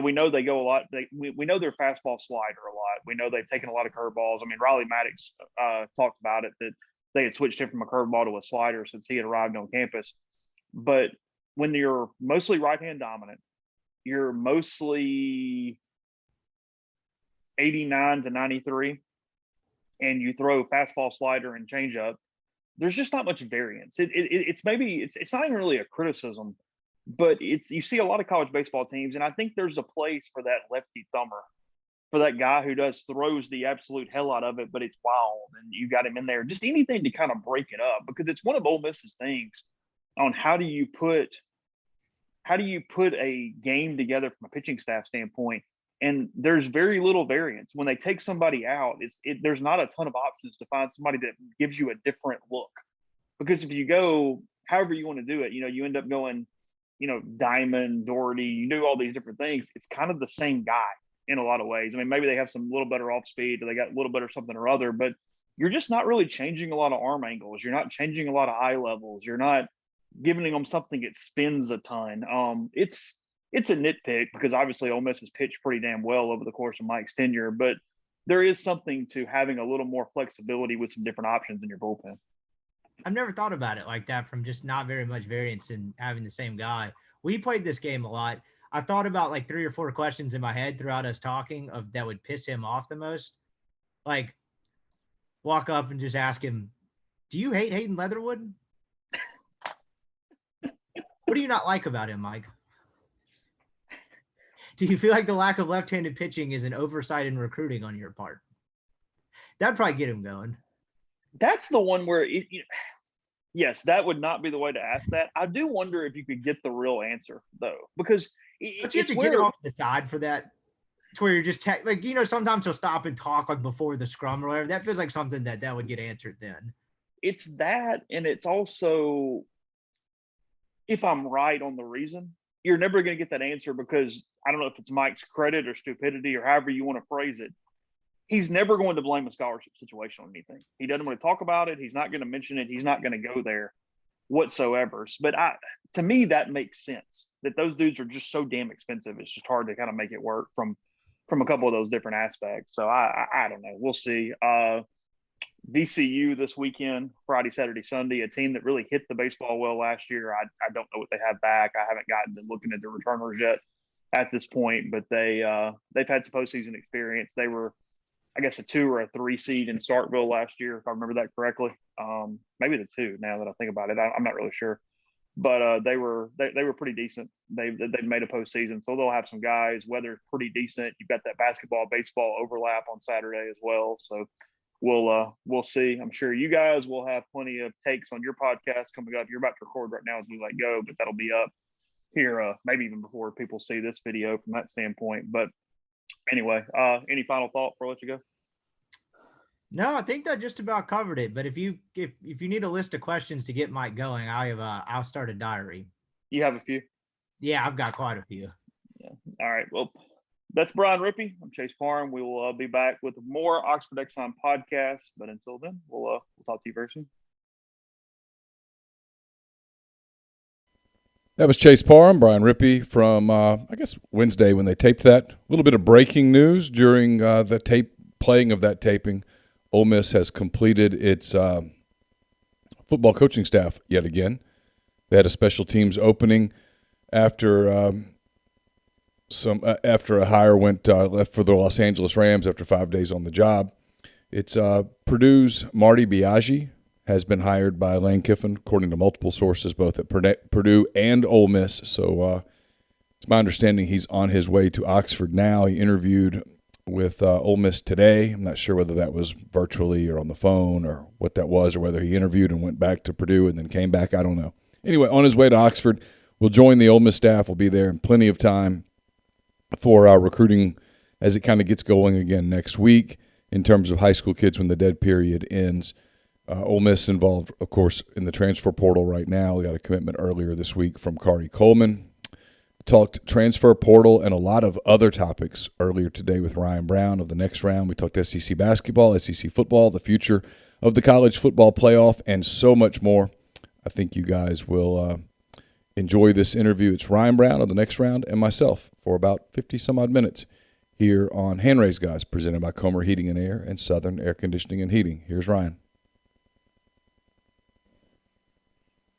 We know they go a lot. We know their fastball slider a lot. We know they've taken a lot of curveballs. I mean, Riley Maddox talked about it, that they had switched him from a curveball to a slider since he had arrived on campus. But when you're mostly right-hand dominant, you're mostly 89 to 93, and you throw fastball, slider, and changeup, there's just not much variance. It's not even really a criticism. But you see a lot of college baseball teams, and I think there's a place for that lefty thumber, for that guy who throws the absolute hell out of it, but it's wild, and you got him in there. Just anything to kind of break it up, because it's one of Ole Miss's things on how do you put a game together from a pitching staff standpoint, and there's very little variance. When they take somebody out, there's not a ton of options to find somebody that gives you a different look, because if you go however you want to do it, you end up going Diamond, Doherty, you do all these different things. It's kind of the same guy in a lot of ways. I mean, maybe they have some little better off speed, or they got a little better something or other, but you're just not really changing a lot of arm angles. You're not changing a lot of eye levels. You're not giving them something that spins a ton. It's a nitpick because obviously Ole Miss has pitched pretty damn well over the course of Mike's tenure, but there is something to having a little more flexibility with some different options in your bullpen. I've never thought about it like that, from just not very much variance and having the same guy. We played this game a lot. I thought about like 3 or 4 questions in my head throughout us talking of that would piss him off the most. Like, walk up and just ask him, do you hate Hayden Leatherwood? What do you not like about him, Mike? Do you feel like the lack of left-handed pitching is an oversight in recruiting on your part? That'd probably get him going. That's the one where yes, that would not be the way to ask that. I do wonder if you could get the real answer though, because but you have to get it off the side for that. To where you're just sometimes he'll stop and talk like before the scrum or whatever. That feels like something that would get answered then. It's that, and it's also, if I'm right on the reason, you're never going to get that answer, because I don't know if it's Mike's credit or stupidity or however you want to phrase it. He's never going to blame a scholarship situation on anything. He doesn't want to talk about it. He's not going to mention it. He's not going to go there. whatsoever. But to me, that makes sense. That those dudes are just so damn expensive. It's just hard to kind of make it work from a couple of those different aspects. So I don't know. We'll see. VCU this weekend, Friday, Saturday, Sunday, a team that really hit the baseball well last year. I don't know what they have back. I haven't gotten to looking at the returners yet at this point, but they've had some postseason experience. They were, I guess, a 2 or a 3 seed in Starkville last year, if I remember that correctly. Maybe the 2 now that I think about it. I'm not really sure. But they were pretty decent. They've made a postseason, so they'll have some guys. Weather's pretty decent. You've got that basketball baseball overlap on Saturday as well. So we'll see. I'm sure you guys will have plenty of takes on your podcast coming up. You're about to record right now as we let go, but that'll be up here maybe even before people see this video from that standpoint. But anyway, any final thought before I let you go? No, I think that just about covered it. But if you need a list of questions to get Mike going, I'll start a diary. You have a few? Yeah, I've got quite a few. Yeah. All right. Well, that's Brian Rippy. I'm Chase Parham. We will be back with more Oxford Exxon podcasts. But until then, we'll talk to you very soon. That was Chase Parham, Brian Rippy from, I guess, Wednesday when they taped that. A little bit of breaking news during the playing of that taping. Ole Miss has completed its football coaching staff yet again. They had a special teams opening after after a hire left for the Los Angeles Rams after 5 days on the job. It's Purdue's Marty Biaggi has been hired by Lane Kiffin, according to multiple sources, both at Purdue and Ole Miss. So it's my understanding he's on his way to Oxford now. He interviewed with Ole Miss today. I'm not sure whether that was virtually or on the phone or what that was, or whether he interviewed and went back to Purdue and then came back. I don't know. Anyway, on his way to Oxford, we'll join the Ole Miss staff. We'll be there in plenty of time for our recruiting as it kind of gets going again next week in terms of high school kids when the dead period ends. Ole Miss involved, of course, in the transfer portal right now. We got a commitment earlier this week from Kari Coleman. Talked transfer portal and a lot of other topics earlier today with Ryan Brown of the next round. We talked SEC basketball, SEC football, the future of the college football playoff, and so much more. I think you guys will enjoy this interview. It's Ryan Brown of the next round and myself for about 50-some-odd minutes here on Hand Raised Guys, presented by Comer Heating and Air and Southern Air Conditioning and Heating. Here's Ryan.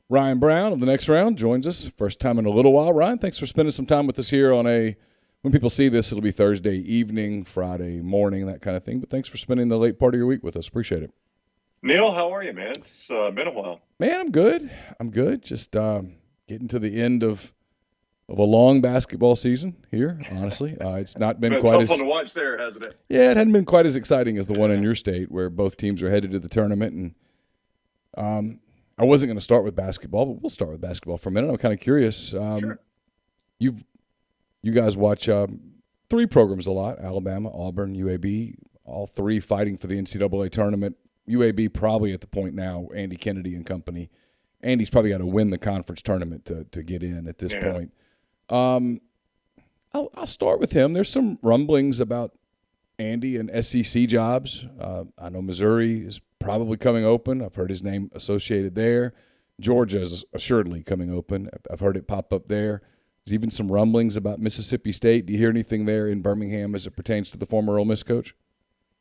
Ryan Brown of the next round joins us. First time in a little while. Ryan, thanks for spending some time with us here on when people see this, it'll be Thursday evening, Friday morning, that kind of thing. But thanks for spending the late part of your week with us. Appreciate it. Neal, how are you, man? It's been a while. Man, I'm good. Just getting to the end of a long basketball season here, honestly. It's not been quite tough one to watch there, hasn't it? Yeah, it hadn't been quite as exciting as the one in your state where both teams are headed to the tournament. And I wasn't going to start with basketball, but we'll start with basketball for a minute. I'm kind of curious. Sure. You guys watch 3 programs a lot: Alabama, Auburn, UAB, all 3 fighting for the NCAA tournament. UAB probably at the point now, Andy Kennedy and company. Andy's probably got to win the conference tournament to get in at this point. I'll start with him. There's some rumblings about Andy and SEC jobs. I know Missouri is probably coming open. I've heard his name associated there. Georgia is assuredly coming open. I've heard it pop up there. There's even some rumblings about Mississippi State. Do you hear anything there in Birmingham as it pertains to the former Ole Miss coach?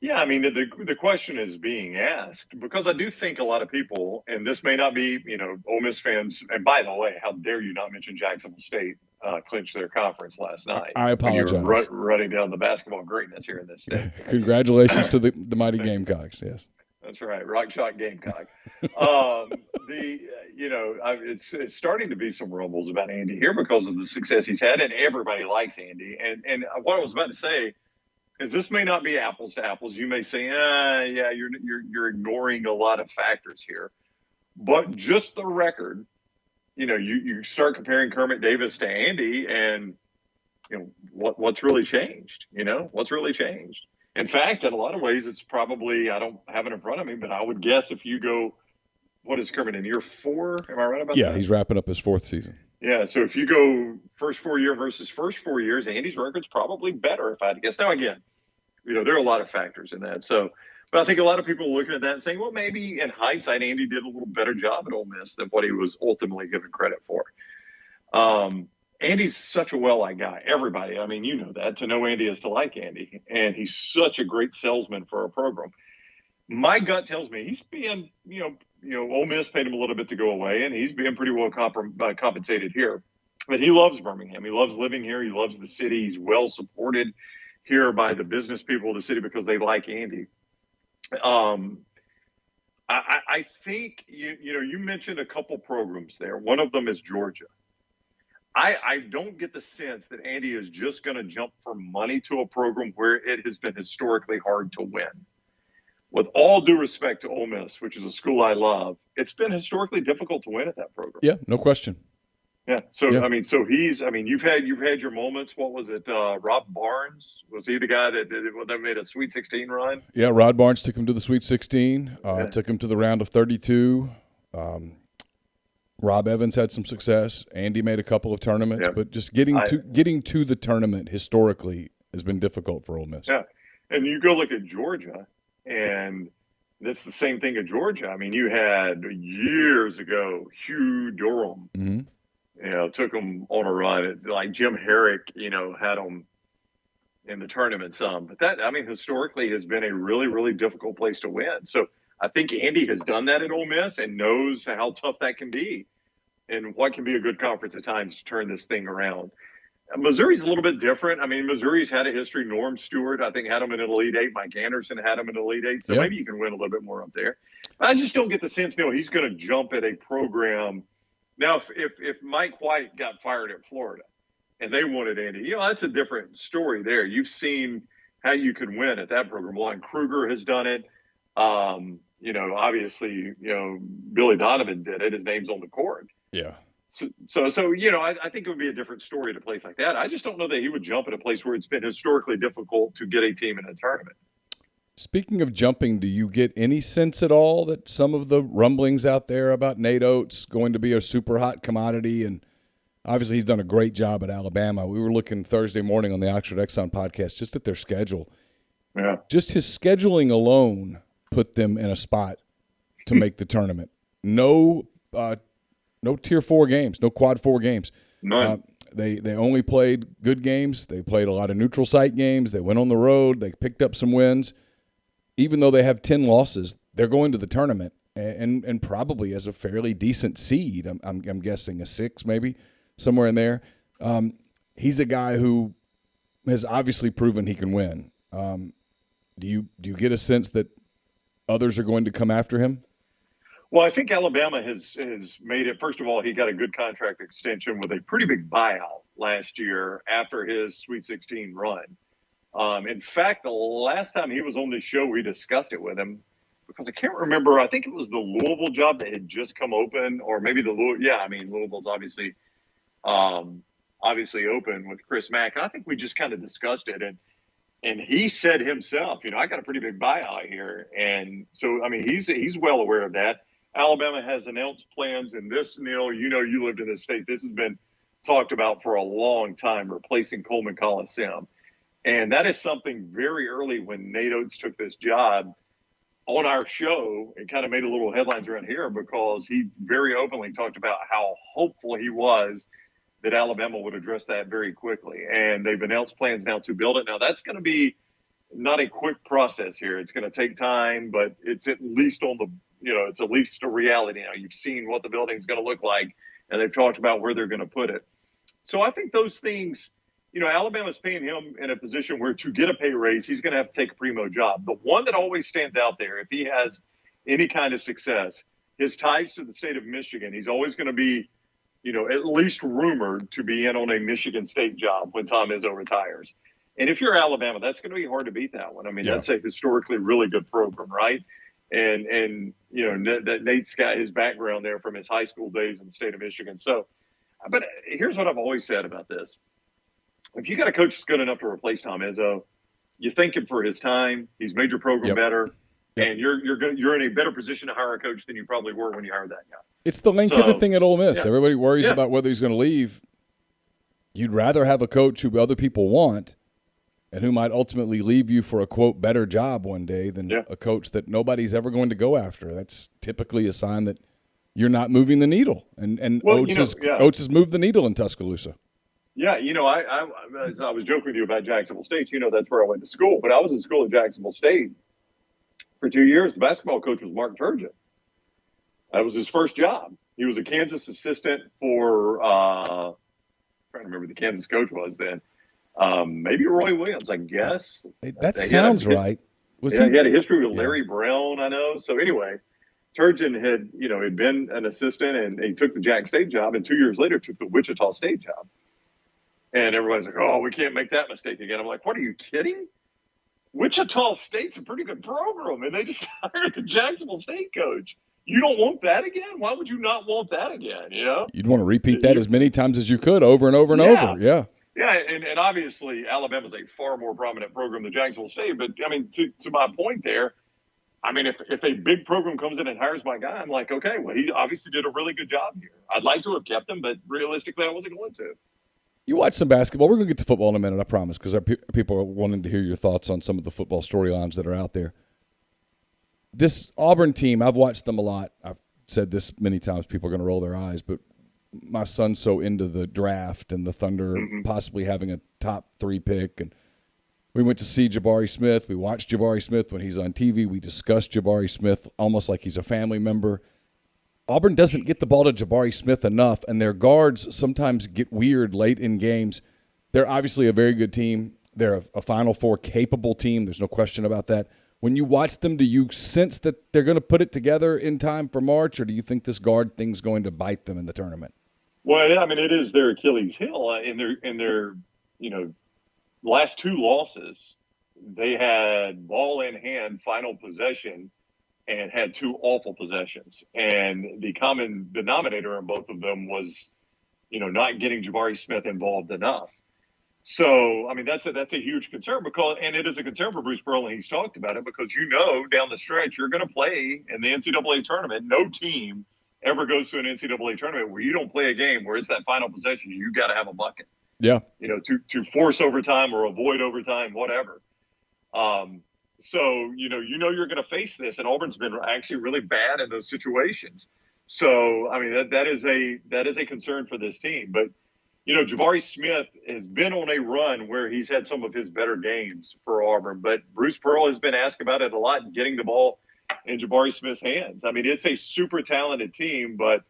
Yeah, I mean, the question is being asked because I do think a lot of people, and this may not be, Ole Miss fans, and by the way, how dare you not mention Jacksonville State clinched their conference last night. I apologize. When you were running down the basketball greatness here in this state. Congratulations to the mighty Gamecocks, yes. That's right, Rock Chalk Gamecock. It's starting to be some rumbles about Andy here because of the success he's had, and everybody likes Andy. And what I was about to say is this may not be apples to apples. You may say, you're ignoring a lot of factors here, but just the record. You start comparing Kermit Davis to Andy, and what's really changed. What's really changed. In fact, in a lot of ways, it's probably, I don't have it in front of me, but I would guess if you go, what is Kermit in year 4? Am I right about that? Yeah, he's wrapping up his 4th season. Yeah, so if you go first 4 year versus first 4 years, Andy's record's probably better if I had to guess. Now, again, there are a lot of factors in that. So, but I think a lot of people are looking at that and saying, well, maybe in hindsight, Andy did a little better job at Ole Miss than what he was ultimately given credit for. Andy's such a well-liked guy. Everybody, I mean, you know that. To know Andy is to like Andy. And he's such a great salesman for our program. My gut tells me he's being, Ole Miss paid him a little bit to go away, and he's being pretty well compensated here. But he loves Birmingham. He loves living here. He loves the city. He's well supported here by the business people of the city because they like Andy. I think, you mentioned a couple programs there. One of them is Georgia. I don't get the sense that Andy is just going to jump for money to a program where it has been historically hard to win. With all due respect to Ole Miss, which is a school I love, it's been historically difficult to win at that program. Yeah, no question. Yeah. So, yeah. You've had your moments. What was it? Rob Barnes, was he the guy that made a Sweet 16 run? Yeah. Rod Barnes took him to the Sweet 16, took him to the round of 32. Rob Evans had some success. Andy made a couple of tournaments, but just getting to the tournament historically has been difficult for Ole Miss. Yeah. And you go look at Georgia, and that's the same thing at Georgia. I mean, you had years ago Hugh Durham, took them on a run. Like Jim Herrick, had them in the tournament some. But that, historically has been a really, really difficult place to win. So I think Andy has done that at Ole Miss and knows how tough that can be and what can be a good conference at times to turn this thing around. Missouri's a little bit different. I mean, Missouri's had a history. Norm Stewart, I think, had them in an Elite Eight. Mike Anderson had them in an Elite Eight. So maybe you can win a little bit more up there. I just don't get the sense, he's going to jump at a program. Now, if Mike White got fired at Florida and they wanted Andy, that's a different story there. You've seen how you can win at that program. Lon Kruger has done it. Obviously, Billy Donovan did it. His name's on the court. Yeah. So I think it would be a different story at a place like that. I just don't know that he would jump at a place where it's been historically difficult to get a team in a tournament. Speaking of jumping, do you get any sense at all that some of the rumblings out there about Nate Oates going to be a super hot commodity? And obviously he's done a great job at Alabama. We were looking Thursday morning on the Oxford Exxon podcast just at their schedule. Yeah. Just his scheduling alone put them in a spot to make the tournament. No Tier 4 games, no Quad 4 games. None. They only played good games. They played a lot of neutral site games. They went on the road. They picked up some wins. Even though they have 10 losses, they're going to the tournament and probably as a fairly decent seed. I'm guessing a 6 maybe, somewhere in there. He's a guy who has obviously proven he can win. Do you get a sense that others are going to come after him? Well, I think Alabama has made it. First of all, he got a good contract extension with a pretty big buyout last year after his Sweet 16 run. In fact, the last time he was on this show, we discussed it with him because I can't remember. I think it was the Louisville job that had just come open, or maybe Louisville's obviously open with Chris Mack. I think we just kind of discussed it, and he said himself, I got a pretty big buyout here, and so he's well aware of that. Alabama has announced plans, and this, Neal, you lived in this state. This has been talked about for a long time, replacing Coleman Coliseum. And that is something very early when Nate Oates took this job on our show. It kind of made a little headlines around here because he very openly talked about how hopeful he was that Alabama would address that very quickly. And they've announced plans now to build it. Now, that's going to be not a quick process here. It's going to take time, but it's at least it's at least a reality now. You've seen what the building's going to look like, and they've talked about where they're going to put it. So I think those things, Alabama's paying him in a position where to get a pay raise, he's going to have to take a primo job. The one that always stands out there, if he has any kind of success, his ties to the state of Michigan. He's always going to be, at least rumored to be in on a Michigan State job when Tom Izzo retires. And if you're Alabama, that's going to be hard to beat that one. That's a historically really good program, right? And that Nate's got his background there from his high school days in the state of Michigan. So, but here's what I've always said about this. If you got a coach that's good enough to replace Tom Izzo, you thank him for his time. He's made your program better, and you're in a better position to hire a coach than you probably were when you hired that guy. It's the Lane Kiffin thing at Ole Miss. Yeah. Everybody worries about whether he's going to leave. You'd rather have a coach who other people want and who might ultimately leave you for a, quote, better job one day than a coach that nobody's ever going to go after. That's typically a sign that you're not moving the needle. And well, Oates has moved the needle in Tuscaloosa. Yeah, I was joking with you about Jacksonville State. That's where I went to school. But I was in school at Jacksonville State for 2 years. The basketball coach was Mark Turgeon. That was his first job. He was a Kansas assistant for I'm trying to remember who the Kansas coach was then. Maybe Roy Williams, I guess. That sounds right. He had a history with Larry Brown, I know. So anyway, Turgeon had been an assistant, and he took the Jack State job, and 2 years later took the Wichita State job. And everybody's like, oh, we can't make that mistake again. I'm like, what, are you kidding? Wichita State's a pretty good program, and they just hired the Jacksonville State coach. You don't want that again? Why would you not want that again, You'd want to repeat that as many times as you could over and over and over, Yeah, and obviously Alabama's a far more prominent program than Jacksonville State. But, to my point there, if a big program comes in and hires my guy, I'm like, okay, well, he obviously did a really good job here. I'd like to have kept him, but realistically, I wasn't going to. You watch some basketball. We're going to get to football in a minute, I promise, because people are wanting to hear your thoughts on some of the football storylines that are out there. This Auburn team, I've watched them a lot. I've said this many times. People are going to roll their eyes, but my son's so into the draft and the Thunder possibly having a top 3 pick. And we went to see Jabari Smith. We watched Jabari Smith when he's on TV. We discussed Jabari Smith almost like he's a family member. Auburn doesn't get the ball to Jabari Smith enough, and their guards sometimes get weird late in games. They're obviously a very good team. They're a Final Four capable team. There's no question about that. When you watch them, do you sense that they're going to put it together in time for March, or do you think this guard thing's going to bite them in the tournament? Well, it is their Achilles heel. In their last 2 losses, they had ball in hand, final possession, and had 2 awful possessions. And the common denominator in both of them was, not getting Jabari Smith involved enough. So, that's a huge concern and it is a concern for Bruce Pearl, and he's talked about it because down the stretch you're going to play in the NCAA tournament. No team ever goes to an NCAA tournament where you don't play a game where it's that final possession. You got to have a bucket. Yeah. To force overtime or avoid overtime, whatever. So, you're going to face this, and Auburn's been actually really bad in those situations. So, that is a concern for this team. But, Jabari Smith has been on a run where he's had some of his better games for Auburn, but Bruce Pearl has been asked about it a lot, getting the ball in Jabari Smith's hands. It's a super talented team, but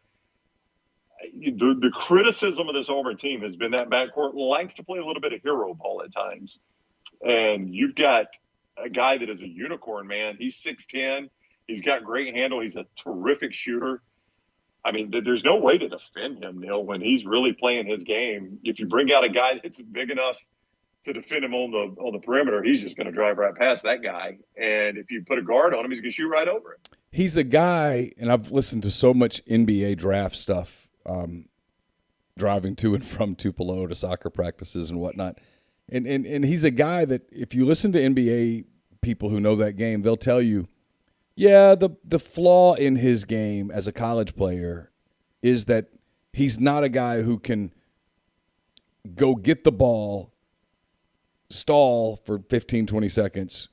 the criticism of this Auburn team has been that backcourt likes to play a little bit of hero ball at times. And you've got a guy that is a unicorn, man. He's 6'10". He's got great handle. He's a terrific shooter. There's no way to defend him, Neal, when he's really playing his game. If you bring out a guy that's big enough to defend him on the perimeter, he's just going to drive right past that guy. And if you put a guard on him, he's going to shoot right over it. He's a guy, and I've listened to so much NBA draft stuff, driving to and from Tupelo to soccer practices and whatnot. And he's a guy that if you listen to NBA people who know that game, they'll tell you, yeah, the flaw in his game as a college player is that he's not a guy who can go get the ball, stall for 15, 20 seconds,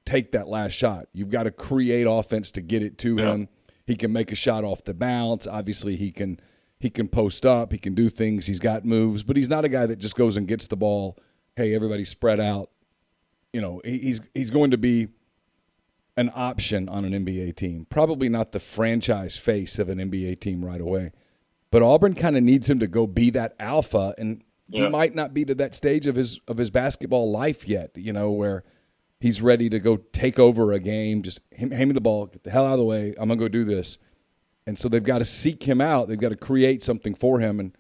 take that last shot. You've got to create offense to get it to him. He can make a shot off the bounce. Obviously, he can post up. He can do things. He's got moves. But he's not a guy that just goes and gets the ball, hey, everybody spread out. He's going to be an option on an NBA team. Probably not the franchise face of an NBA team right away. But Auburn kind of needs him to go be that alpha, and he might not be to that stage of his basketball life yet, where he's ready to go take over a game, just hand me the ball, get the hell out of the way, I'm going to go do this. And so they've got to seek him out. They've got to create something for him, and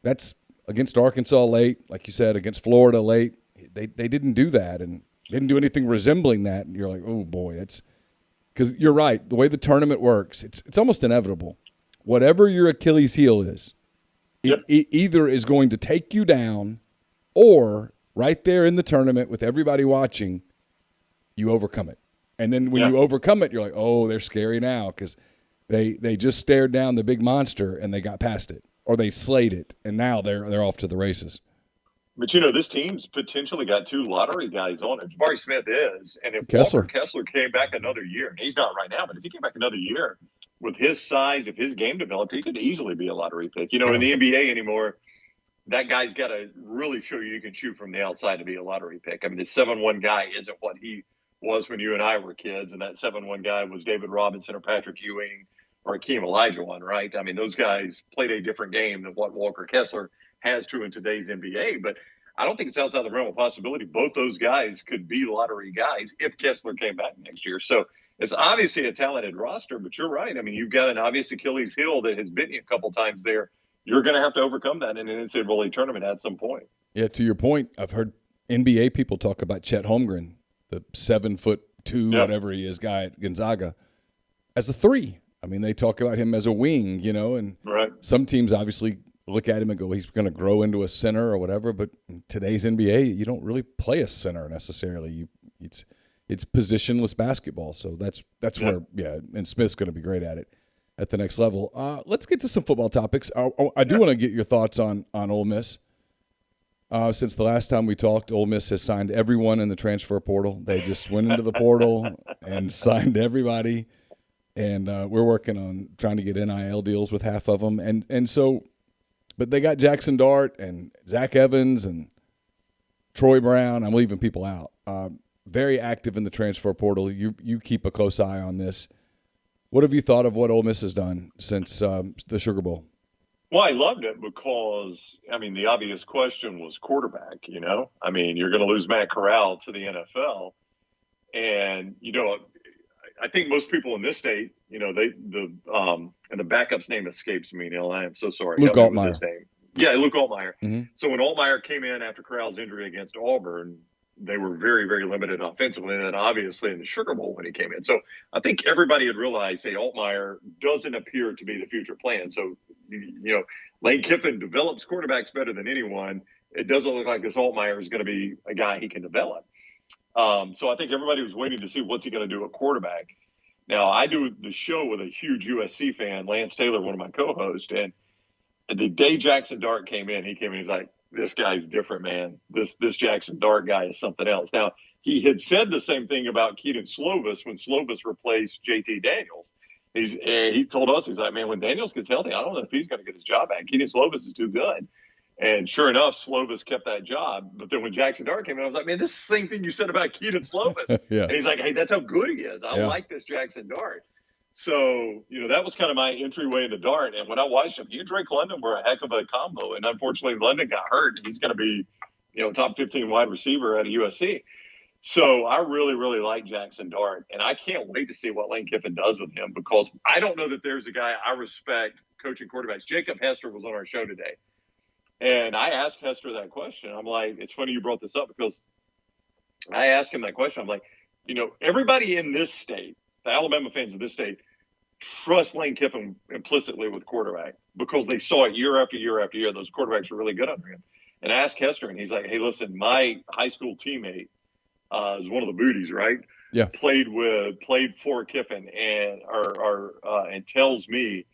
that's against Arkansas late, like you said, against Florida late. They didn't do that, and didn't do anything resembling that, and you're like, oh, boy, it's – because you're right. The way the tournament works, it's almost inevitable. Whatever your Achilles heel is, it either is going to take you down or right there in the tournament with everybody watching, you overcome it. And then when you overcome it, you're like, oh, they're scary now because they just stared down the big monster and they got past it, or they slayed it, and now they're off to the races. But, this team's potentially got 2 lottery guys on it. Jabari Smith is. And if Kessler. Walker Kessler came back another year, and he's not right now, but if he came back another year with his size, if his game developed, he could easily be a lottery pick. In the NBA anymore, that guy's got to really show you can shoot from the outside to be a lottery pick. I mean, the 7'1" guy isn't what he was when you and I were kids, and that 7'1" guy was David Robinson or Patrick Ewing or Akeem Olajuwon, right? I mean, those guys played a different game than what Walker Kessler has to in today's NBA. But I don't think it's outside the realm of possibility. Both those guys could be lottery guys if Kessler came back next year. So it's obviously a talented roster, but you're right. I mean, you've got an obvious Achilles heel that has bitten you a couple times there. You're going to have to overcome that in an NCAA tournament at some point. Yeah, to your point, I've heard NBA people talk about Chet Holmgren, the 7'2", whatever he is, guy at Gonzaga, as a 3. I mean, they talk about him as a wing, and right. Some teams obviously look at him and go, well, he's going to grow into a center or whatever. But in today's NBA, you don't really play a center necessarily. It's positionless basketball. So that's where, and Smith's going to be great at it at the next level. Let's get to some football topics. I do want to get your thoughts on Ole Miss. Since the last time we talked, Ole Miss has signed everyone in the transfer portal. They just went into the portal and signed everybody. And we're working on trying to get NIL deals with half of them. And so, but they got Jackson Dart and Zach Evans and Troy Brown. I'm leaving people out. Very active in the transfer portal. You keep a close eye on this. What have you thought of what Ole Miss has done since the Sugar Bowl? Well, I loved it because, the obvious question was quarterback, I mean, you're going to lose Matt Corral to the NFL. And, I think most people in this state, and the backup's name escapes me, Neal. I am so sorry. Luke Altmaier. Yeah, Luke Altmaier. Mm-hmm. So when Altmaier came in after Corral's injury against Auburn, they were very, very limited offensively, and then obviously in the Sugar Bowl when he came in. So I think everybody had realized, hey, Altmaier doesn't appear to be the future plan. So, Lane Kiffin develops quarterbacks better than anyone. It doesn't look like this Altmaier is going to be a guy he can develop. So I think everybody was waiting to see what's he going to do at quarterback. Now, I do the show with a huge USC fan, Lance Taylor, one of my co-hosts, and the day Jackson Dart came in, he's like, this guy's different, man. This Jackson Dart guy is something else. Now, he had said the same thing about Keaton Slovis when Slovis replaced JT Daniels. He told us, he's like, man, when Daniels gets healthy, I don't know if he's going to get his job back. Keaton Slovis is too good. And sure enough, Slovis kept that job. But then when Jackson Dart came in, I was like, man, this is the same thing you said about Keaton Slovis. Yeah. And he's like, hey, that's how good he is. I like this Jackson Dart. So, that was kind of my entryway into Dart. And when I watched him, he and Drake London were a heck of a combo. And unfortunately, London got hurt. He's going to be, top 15 wide receiver at USC. So I really, really like Jackson Dart. And I can't wait to see what Lane Kiffin does with him, because I don't know that there's a guy I respect coaching quarterbacks. Jacob Hester was on our show today. And I asked Hester that question. I'm like, it's funny you brought this up, because I asked him that question. I'm like, everybody in this state, the Alabama fans of this state, trust Lane Kiffin implicitly with quarterback, because they saw it year after year after year. Those quarterbacks were really good under him. And I asked Hester, and he's like, hey, listen, my high school teammate is one of the Booties, right? Yeah. Played for Kiffin and tells me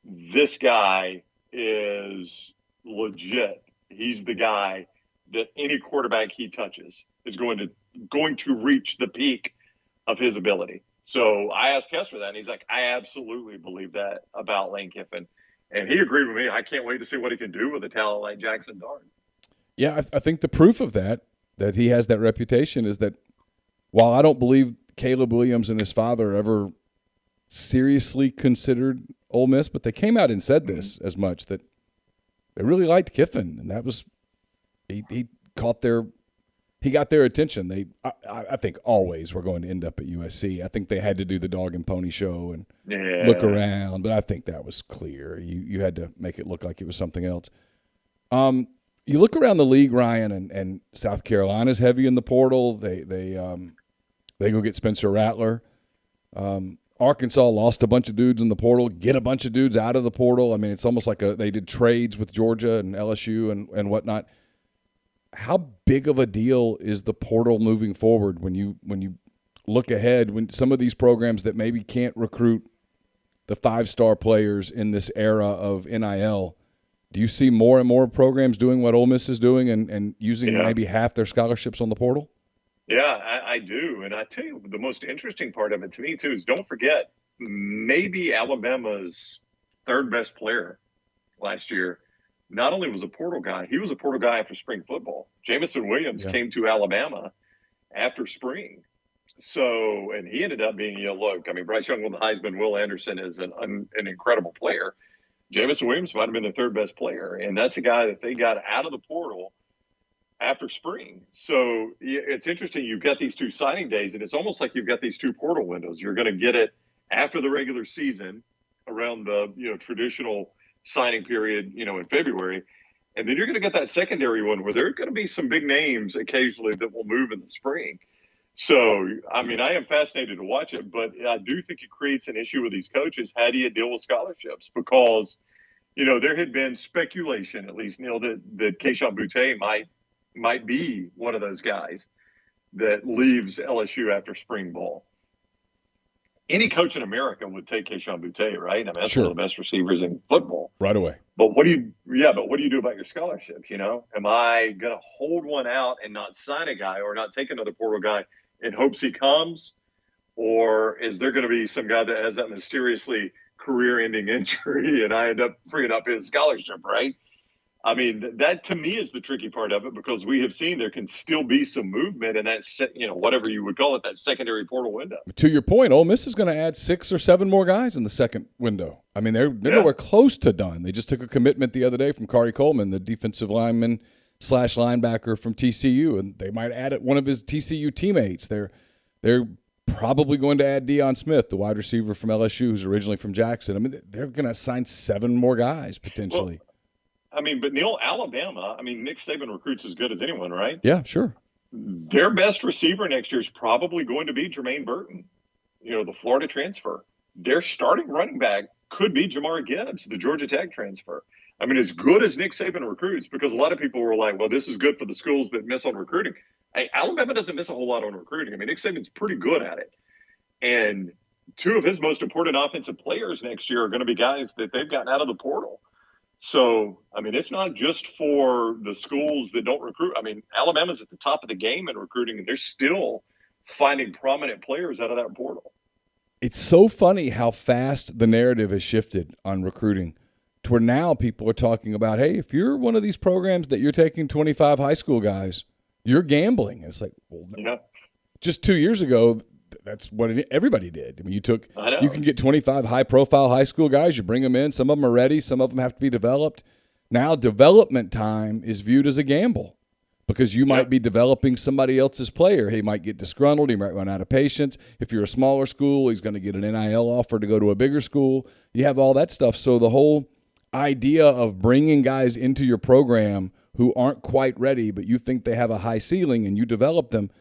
this guy is legit. He's the guy that any quarterback he touches is going to reach the peak of his ability. So I asked Kessler that, and he's like, I absolutely believe that about Lane Kiffin. And he agreed with me. I can't wait to see what he can do with a talent like Jackson Dart. Yeah, I think the proof of that he has that reputation, is that while I don't believe Caleb Williams and his father ever seriously considered Ole Miss, but they came out and said this as much, that they really liked Kiffin, and that was he got their attention. I think always were going to end up at USC. I think they had to do the dog and pony show and look around, but I think that was clear. You had to make it look like it was something else. You look around the league, Ryan, and South Carolina's heavy in the portal. They go get Spencer Rattler. Arkansas lost a bunch of dudes in the portal, get a bunch of dudes out of the portal. I mean, it's almost like they did trades with Georgia and LSU and whatnot. How big of a deal is the portal moving forward when you look ahead, when some of these programs that maybe can't recruit the 5-star players in this era of NIL, Do you see more and more programs doing what Ole Miss is doing and using maybe half their scholarships on the portal? Yeah, I do. And I tell you, the most interesting part of it to me, too, is don't forget, maybe Alabama's third best player last year not only was a portal guy, he was a portal guy after spring football. Jamison Williams came to Alabama after spring. So, and he ended up being, look, I mean, Bryce Young won the Heisman. Will Anderson is an incredible player. Jamison Williams might have been the third best player. And that's a guy that they got out of the portal after spring. So it's interesting. You've got these two signing days, and it's almost like you've got these two portal windows. You're going to get it after the regular season around the, traditional signing period, in February. And then you're going to get that secondary one where there are going to be some big names occasionally that will move in the spring. So, I mean, I am fascinated to watch it, but I do think it creates an issue with these coaches. How do you deal with scholarships? Because, there had been speculation, at least, Neal, that Kayshon Boutte might be one of those guys that leaves LSU after spring ball. Any coach in America would take Kayshon Boutte, right? I mean, that's one of the best receivers in football. Right away. But what do you do about your scholarships? Am I going to hold one out and not sign a guy or not take another portal guy in hopes he comes? Or is there going to be some guy that has that mysteriously career-ending injury and I end up freeing up his scholarship, right? I mean, that to me is the tricky part of it, because we have seen there can still be some movement in that, whatever you would call it, that secondary portal window. To your point, Ole Miss is going to add 6 or 7 more guys in the second window. I mean, they're nowhere close to done. They just took a commitment the other day from Kari Coleman, the defensive lineman / linebacker from TCU, and they might add one of his TCU teammates. They're probably going to add Deion Smith, the wide receiver from LSU, who's originally from Jackson. I mean, they're going to sign 7 more guys potentially. Well, I mean, but Neal, Alabama, Nick Saban recruits as good as anyone, right? Yeah, sure. Their best receiver next year is probably going to be Jermaine Burton, the Florida transfer. Their starting running back could be Jamar Gibbs, the Georgia Tech transfer. I mean, as good as Nick Saban recruits, because a lot of people were like, well, this is good for the schools that miss on recruiting. Hey, Alabama doesn't miss a whole lot on recruiting. I mean, Nick Saban's pretty good at it. And 2 of his most important offensive players next year are going to be guys that they've gotten out of the portal. So, I mean, it's not just for the schools that don't recruit. I mean, Alabama's at the top of the game in recruiting, and they're still finding prominent players out of that portal. It's so funny how fast the narrative has shifted on recruiting to where now people are talking about, hey, if you're one of these programs that you're taking 25 high school guys, you're gambling. And it's like, well, just 2 years ago, that's what everybody did. I mean, you can get 25 high-profile high school guys. You bring them in. Some of them are ready. Some of them have to be developed. Now, development time is viewed as a gamble because you might be developing somebody else's player. He might get disgruntled. He might run out of patience. If you're a smaller school, he's going to get an NIL offer to go to a bigger school. You have all that stuff. So the whole idea of bringing guys into your program who aren't quite ready, but you think they have a high ceiling and you develop them,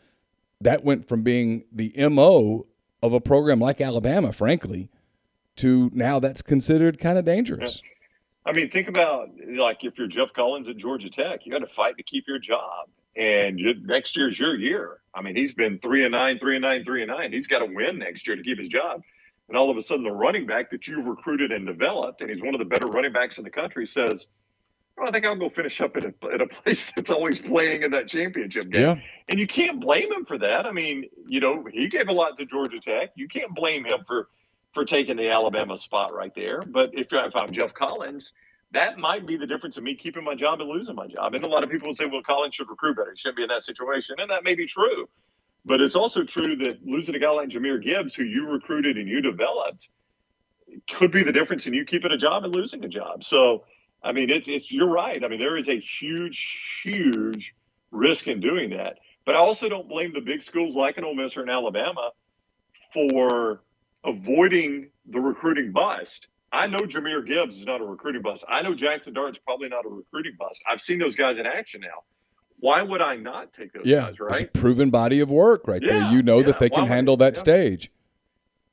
that went from being the MO of a program like Alabama, frankly, to now that's considered kind of dangerous. I mean, think about, like, if you're Jeff Collins at Georgia Tech, you got to fight to keep your job. And next year's your year. I mean, he's been 3-9, 3-9, 3-9. He's got to win next year to keep his job. And all of a sudden, the running back that you've recruited and developed, and he's one of the better running backs in the country, says, well, I think I'll go finish up at a place that's always playing in that championship game. Yeah. And you can't blame him for that. I mean, he gave a lot to Georgia Tech. You can't blame him for taking the Alabama spot right there. But if I'm Jeff Collins, that might be the difference of me keeping my job and losing my job. And a lot of people will say, well, Collins should recruit better. He shouldn't be in that situation. And that may be true. But it's also true that losing a guy like Jahmyr Gibbs, who you recruited and you developed, could be the difference in you keeping a job and losing a job. So, I mean, you're right. I mean, there is a huge, huge risk in doing that. But I also don't blame the big schools like an Ole Miss or an Alabama for avoiding the recruiting bust. I know Jahmyr Gibbs is not a recruiting bust. I know Jackson Dart's probably not a recruiting bust. I've seen those guys in action now. Why would I not take those guys, right? It's a proven body of work right there. You know that they can handle that stage.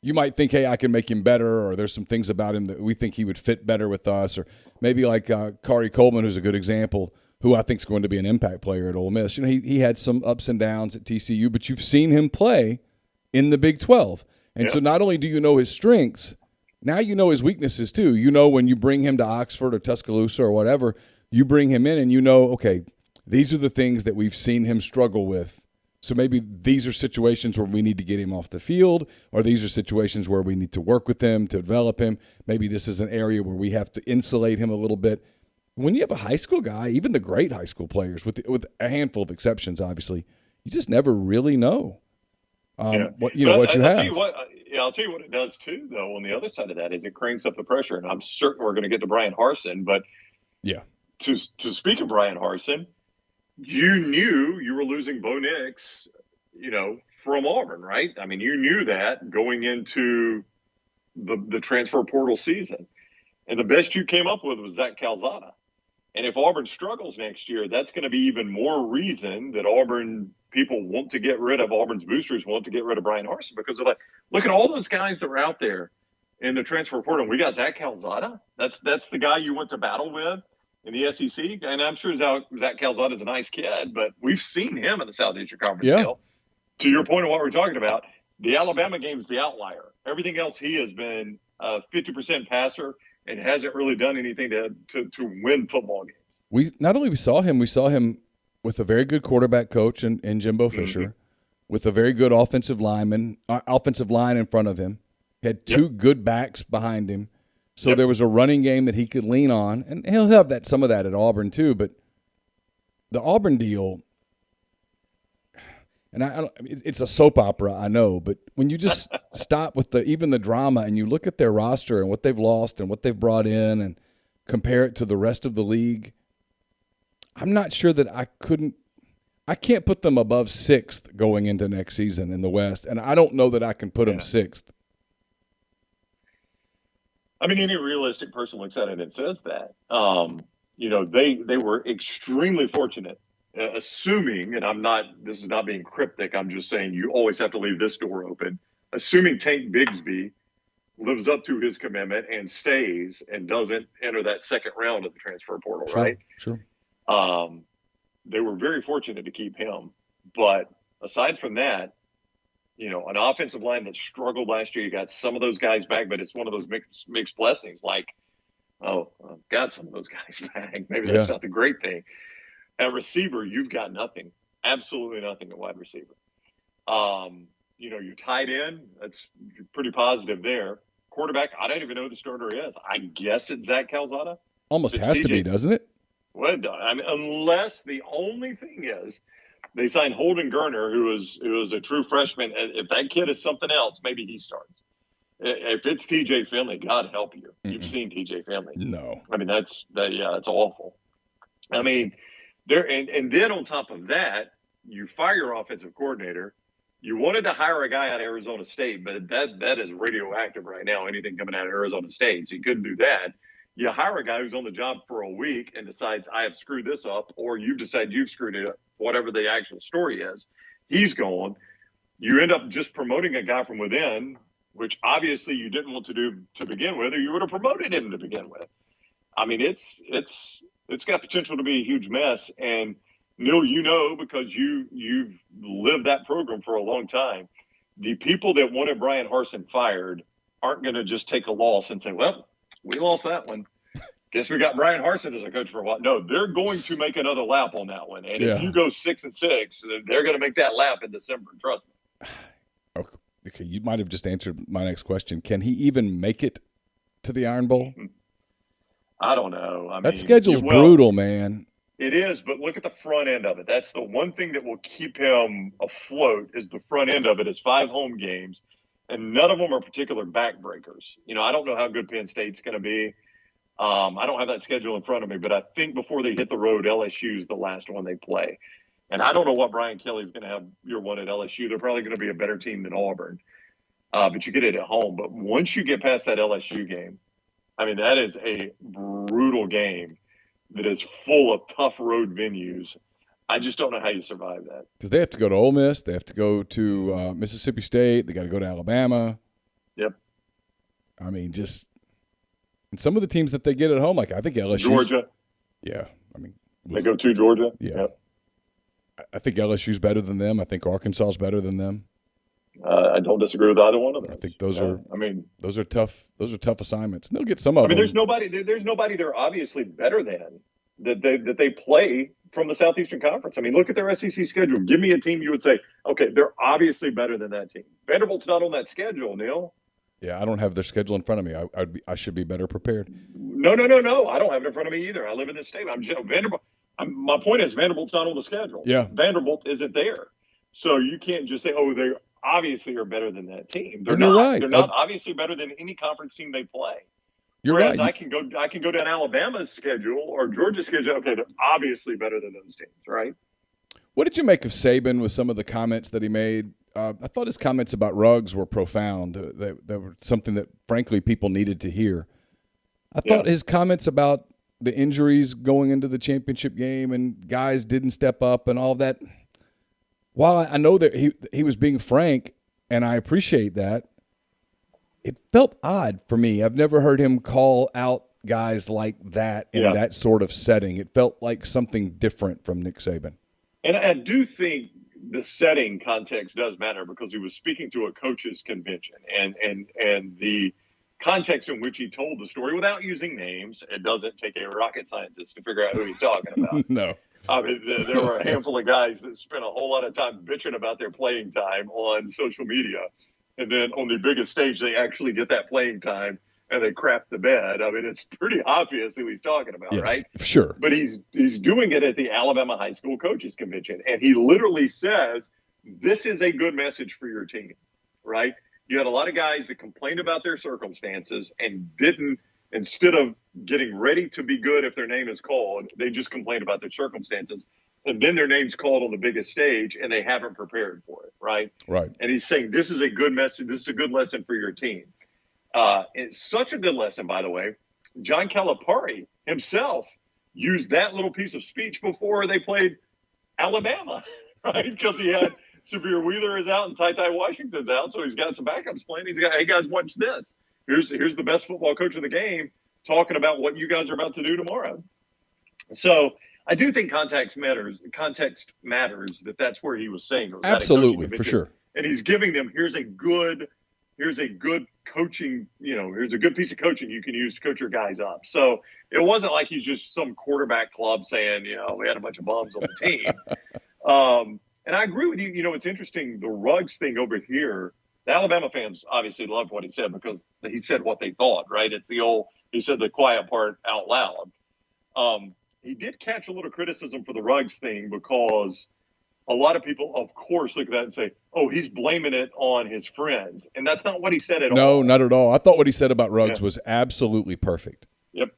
You might think, hey, I can make him better, or there's some things about him that we think he would fit better with us, or maybe like Kari Coleman, who's a good example, who I think is going to be an impact player at Ole Miss. He had some ups and downs at TCU, but you've seen him play in the Big 12. And so not only do you know his strengths, Now you know his weaknesses too. You know when you bring him to Oxford or Tuscaloosa or whatever, you bring him in and you know, okay, these are the things that we've seen him struggle with. So maybe these are situations where we need to get him off the field, or these are situations where we need to work with him to develop him. Maybe this is an area where we have to insulate him a little bit. When you have a high school guy, even the great high school players, with a handful of exceptions, obviously, you just never really know what you have. I'll tell you what it does too, though. On the other side of that, is it cranks up the pressure, and I'm certain we're going to get to Brian Harsin. But yeah, to speak of Brian Harsin, you knew you were losing Bo Nix, from Auburn, right? I mean, you knew that going into the transfer portal season, and the best you came up with was Zach Calzada. And if Auburn struggles next year, that's going to be even more reason that Auburn people want to get rid of, Auburn's boosters want to get rid of Brian Harsin, because they're like, look at all those guys that were out there in the transfer portal. We got Zach Calzada. That's the guy you went to battle with in the SEC. And I'm sure Zach Calzada is a nice kid, but we've seen him in the Southeastern Conference deal. To your point of what we're talking about, the Alabama game is the outlier. Everything else, he has been a 50% passer and hasn't really done anything to win football games. We saw him with a very good quarterback coach in Jimbo Fisher, with a very good offensive line in front of him. He had two good backs behind him. So there was a running game that he could lean on, and he'll have some of that at Auburn too. But the Auburn deal, and it's a soap opera, I know, but when you just stop with even the drama and you look at their roster and what they've lost and what they've brought in and compare it to the rest of the league, I'm not sure that I can't put them above 6th going into next season in the West, and I don't know that I can put them 6th. I mean, any realistic person looks at it and says that. They were extremely fortunate, assuming, and this is not being cryptic, I'm just saying you always have to leave this door open, assuming Tank Bigsby lives up to his commitment and stays and doesn't enter that second round of the transfer portal, right? Sure. They were very fortunate to keep him. But aside from that, an offensive line that struggled last year, you got some of those guys back, but it's one of those mixed blessings. Like, got some of those guys back. Maybe that's not the great thing. At receiver, you've got nothing, absolutely nothing at wide receiver. Your tight end, you're pretty positive there. Quarterback, I don't even know who the starter is. I guess it's Zach Calzada. Almost has to be, doesn't it? Well, I mean, unless the only thing is they signed Holden Gerner, who is a true freshman. If that kid is something else, maybe he starts. If it's TJ Finley, God help you. You've seen TJ Finley. No. I mean, that's awful. I mean, and then on top of that, you fire your offensive coordinator. You wanted to hire a guy out of Arizona State, but that is radioactive right now, anything coming out of Arizona State. So you couldn't do that. You hire a guy who's on the job for a week and decides, I have screwed this up, or you've decided you've screwed it up, whatever the actual story is. He's gone. You end up just promoting a guy from within, which obviously you didn't want to do to begin with, or you would have promoted him to begin with. I mean, it's got potential to be a huge mess. And Neal, because you've lived that program for a long time, the people that wanted Brian Harsin fired aren't going to just take a loss and say, well, we lost that one. Guess we got Brian Harsin as a coach for a while. No, they're going to make another lap on that one. And if you go 6-6, they're going to make that lap in December. Trust me. Okay, you might have just answered my next question. Can he even make it to the Iron Bowl? I don't know. That schedule's brutal, man. It is, but look at the front end of it. That's the one thing that will keep him afloat is the front end of it is 5 home games, and none of them are particular backbreakers. I don't know how good Penn State's going to be. I don't have that schedule in front of me, but I think before they hit the road, LSU's the last one they play. And I don't know what Brian Kelly's going to have year one at LSU. They're probably going to be a better team than Auburn, but you get it at home. But once you get past that LSU game, I mean, that is a brutal game that is full of tough road venues. I just don't know how you survive that. Because they have to go to Ole Miss. They have to go to Mississippi State. They got to go to Alabama. Yep. I mean, and some of the teams that they get at home, like I think LSU. Georgia. Yeah. I mean. They go to Georgia. Yeah. Yep. I think LSU's better than them. I think Arkansas's better than them. I don't disagree with either one of those. I think those are. I mean, those are tough. Those are tough assignments. And they'll get some of them. there's nobody. There's nobody they're obviously better than that they play from the Southeastern Conference. I mean, look at their SEC schedule. Give me a team you would say, okay, they're obviously better than that team. Vanderbilt's not on that schedule, Neal. Yeah, I don't have their schedule in front of me. I should be better prepared. No. I don't have it in front of me either. I live in this state. Vanderbilt. My point is Vanderbilt's not on the schedule. Yeah. Vanderbilt isn't there. So you can't just say, oh, they obviously are better than that team. They're You're not. right. They're not obviously better than any conference team they play. You're Whereas right. I can go down Alabama's schedule or Georgia's schedule. Okay, they're obviously better than those teams, right? What did you make of Saban with some of the comments that he made? I thought his comments about Ruggs were profound. They were something that, frankly, people needed to hear. I thought his comments about the injuries going into the championship game and guys didn't step up and all that, while I know that he was being frank, and I appreciate that, it felt odd for me. I've never heard him call out guys like that in that sort of setting. It felt like something different from Nick Saban. And I do think the setting context does matter because he was speaking to a coaches convention and the context in which he told the story without using names. It doesn't take a rocket scientist to figure out who he's talking about. No. I mean, there were a handful of guys that spent a whole lot of time bitching about their playing time on social media. And then on the biggest stage, they actually get that playing time and they crap the bed. I mean, it's pretty obvious who he's talking about, right? Sure. But he's doing it at the Alabama High School Coaches Convention. And he literally says, this is a good message for your team, right? You had a lot of guys that complained about their circumstances and didn't, instead of getting ready to be good if their name is called, they just complained about their circumstances. And then their name's called on the biggest stage and they haven't prepared for it, right? Right. And he's saying, this is a good message. This is a good lesson for your team. It's such a good lesson, by the way. John Calipari himself used that little piece of speech before they played Alabama, right? Because he had Severe Wheeler is out and Ty Washington's out, so he's got some backups playing. He's got, hey, guys, watch this. Here's the best football coach in the game talking about what you guys are about to do tomorrow. So I do think context matters. Context matters. That's where he was saying. Absolutely, for sure. And he's giving them here's a good coaching. Here's a good piece of coaching you can use to coach your guys up. So it wasn't like he's just some quarterback club saying we had a bunch of bums on the team. And I agree with you. It's interesting, the Ruggs thing over here. The Alabama fans obviously loved what he said because he said what they thought, right? It's the old, he said the quiet part out loud. He did catch a little criticism for the Ruggs thing because a lot of people, of course, look at that and say, oh, he's blaming it on his friends. And that's not what he said at all. No, not at all. I thought what he said about Ruggs was absolutely perfect. Yep.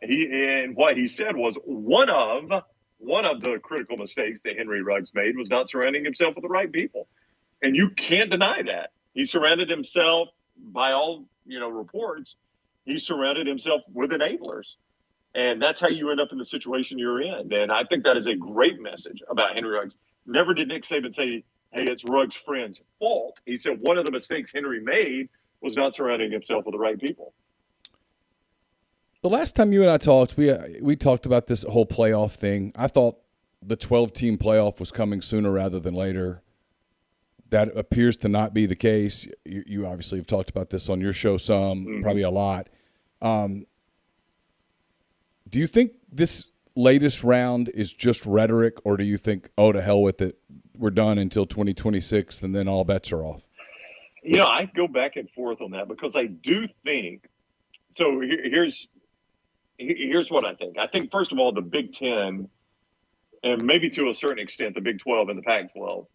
And what he said was one of the critical mistakes that Henry Ruggs made was not surrounding himself with the right people. And you can't deny that. He surrounded himself, by all reports, he surrounded himself with enablers. And that's how you end up in the situation you're in. And I think that is a great message about Henry Ruggs. Never did Nick Saban say, hey, it's Ruggs' friend's fault. He said one of the mistakes Henry made was not surrounding himself with the right people. The last time you and I talked, we talked about this whole playoff thing. I thought the 12-team playoff was coming sooner rather than later. That appears to not be the case. You obviously have talked about this on your show some, probably a lot. Do you think this latest round is just rhetoric, or do you think, oh, to hell with it, we're done until 2026 and then all bets are off? I go back and forth on that because I do think – so here's what I think. I think, first of all, the Big Ten and maybe to a certain extent the Big 12 and the Pac-12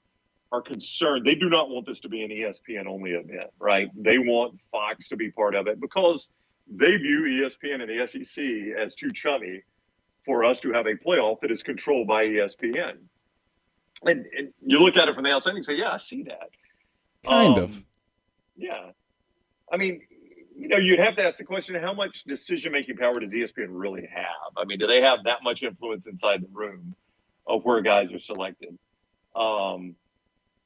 are concerned. They do not want this to be an ESPN-only event, right? They want Fox to be part of it because they view ESPN and the SEC as too chummy for us to have a playoff that is controlled by ESPN. And you look at it from the outside and you say, yeah, I see that. Kind of. Yeah. I mean, you'd have to ask the question, how much decision-making power does ESPN really have? I mean, do they have that much influence inside the room of where guys are selected?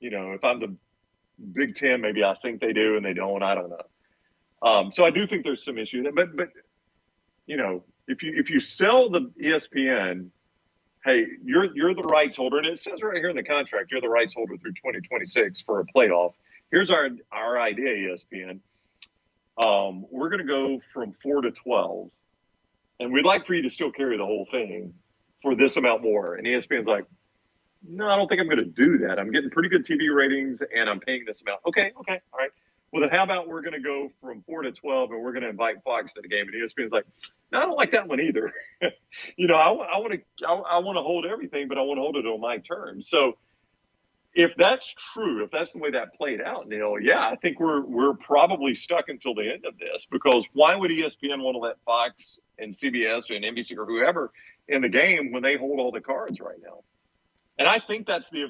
If I'm the Big Ten, maybe I think they do and they don't. I don't know. So I do think there's some issue there. But if you sell the ESPN, hey, you're the rights holder, and it says right here in the contract, you're the rights holder through 2026 for a playoff. Here's our idea, ESPN. We're going to go from 4 to 12, and we'd like for you to still carry the whole thing for this amount more. And ESPN's like, no, I don't think I'm going to do that. I'm getting pretty good TV ratings, and I'm paying this amount. Okay, all right. Well, then how about we're going to go from 4 to 12, and we're going to invite Fox to the game? And ESPN's like, no, I don't like that one either. I want to hold everything, but I want to hold it on my terms. So if that's true, if that's the way that played out, Neal, yeah, I think we're probably stuck until the end of this, because why would ESPN want to let Fox and CBS and NBC or whoever in the game when they hold all the cards right now? And I think that's the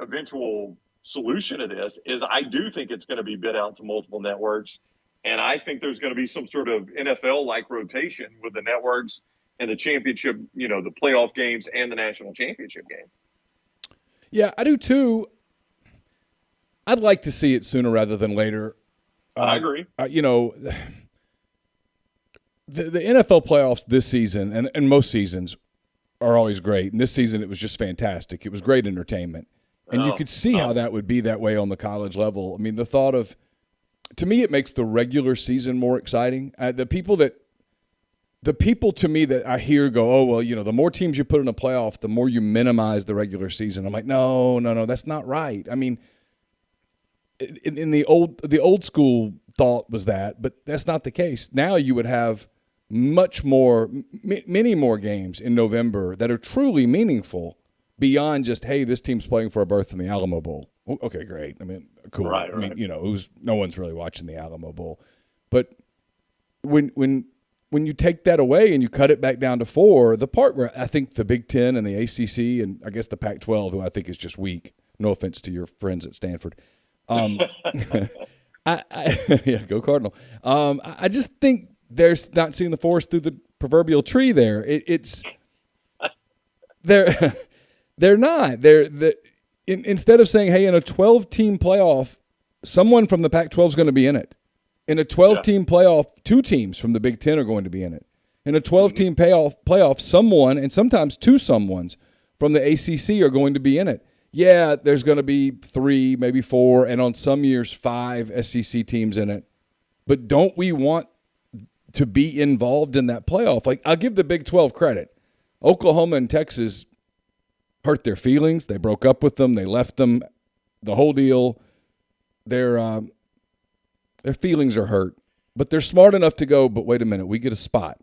eventual solution to this. Is I do think it's going to be bid out to multiple networks, and I think there's going to be some sort of NFL-like rotation with the networks and the championship, the playoff games and the national championship game. Yeah, I do too. I'd like to see it sooner rather than later. I agree. The NFL playoffs this season and most seasons are always great. And this season it was just fantastic. It was great entertainment. And you could see how that would be that way on the college level. I mean, the thought of – to me it makes the regular season more exciting. The people to me that I hear go, oh, well, the more teams you put in a playoff, the more you minimize the regular season. I'm like, no, that's not right. I mean, in the old school thought was that, but that's not the case. Now you would have many more games in November that are truly meaningful beyond just, hey, this team's playing for a berth in the Alamo Bowl. Okay, great. I mean, cool. Right. I mean, no one's really watching the Alamo Bowl. But when you take that away and you cut it back down to 4, the part where I think the Big Ten and the ACC and I guess the Pac-12, who I think is just weak, no offense to your friends at Stanford. Yeah, go Cardinal. I just think they're not seeing the forest through the proverbial tree there. They're not. Instead of saying, hey, in a 12-team playoff, someone from the Pac-12 is going to be in it. In a 12-team playoff, 2 teams from the Big Ten are going to be in it. In a 12-team playoff, someone, and sometimes 2 someones from the ACC are going to be in it. Yeah, there's going to be 3, maybe 4, and on some years 5 SEC teams in it. But don't we want to be involved in that playoff? Like, I'll give the Big 12 credit. Oklahoma and Texas hurt their feelings. They broke up with them. They left them. The whole deal. Their feelings are hurt. But they're smart enough to go, but wait a minute, we get a spot.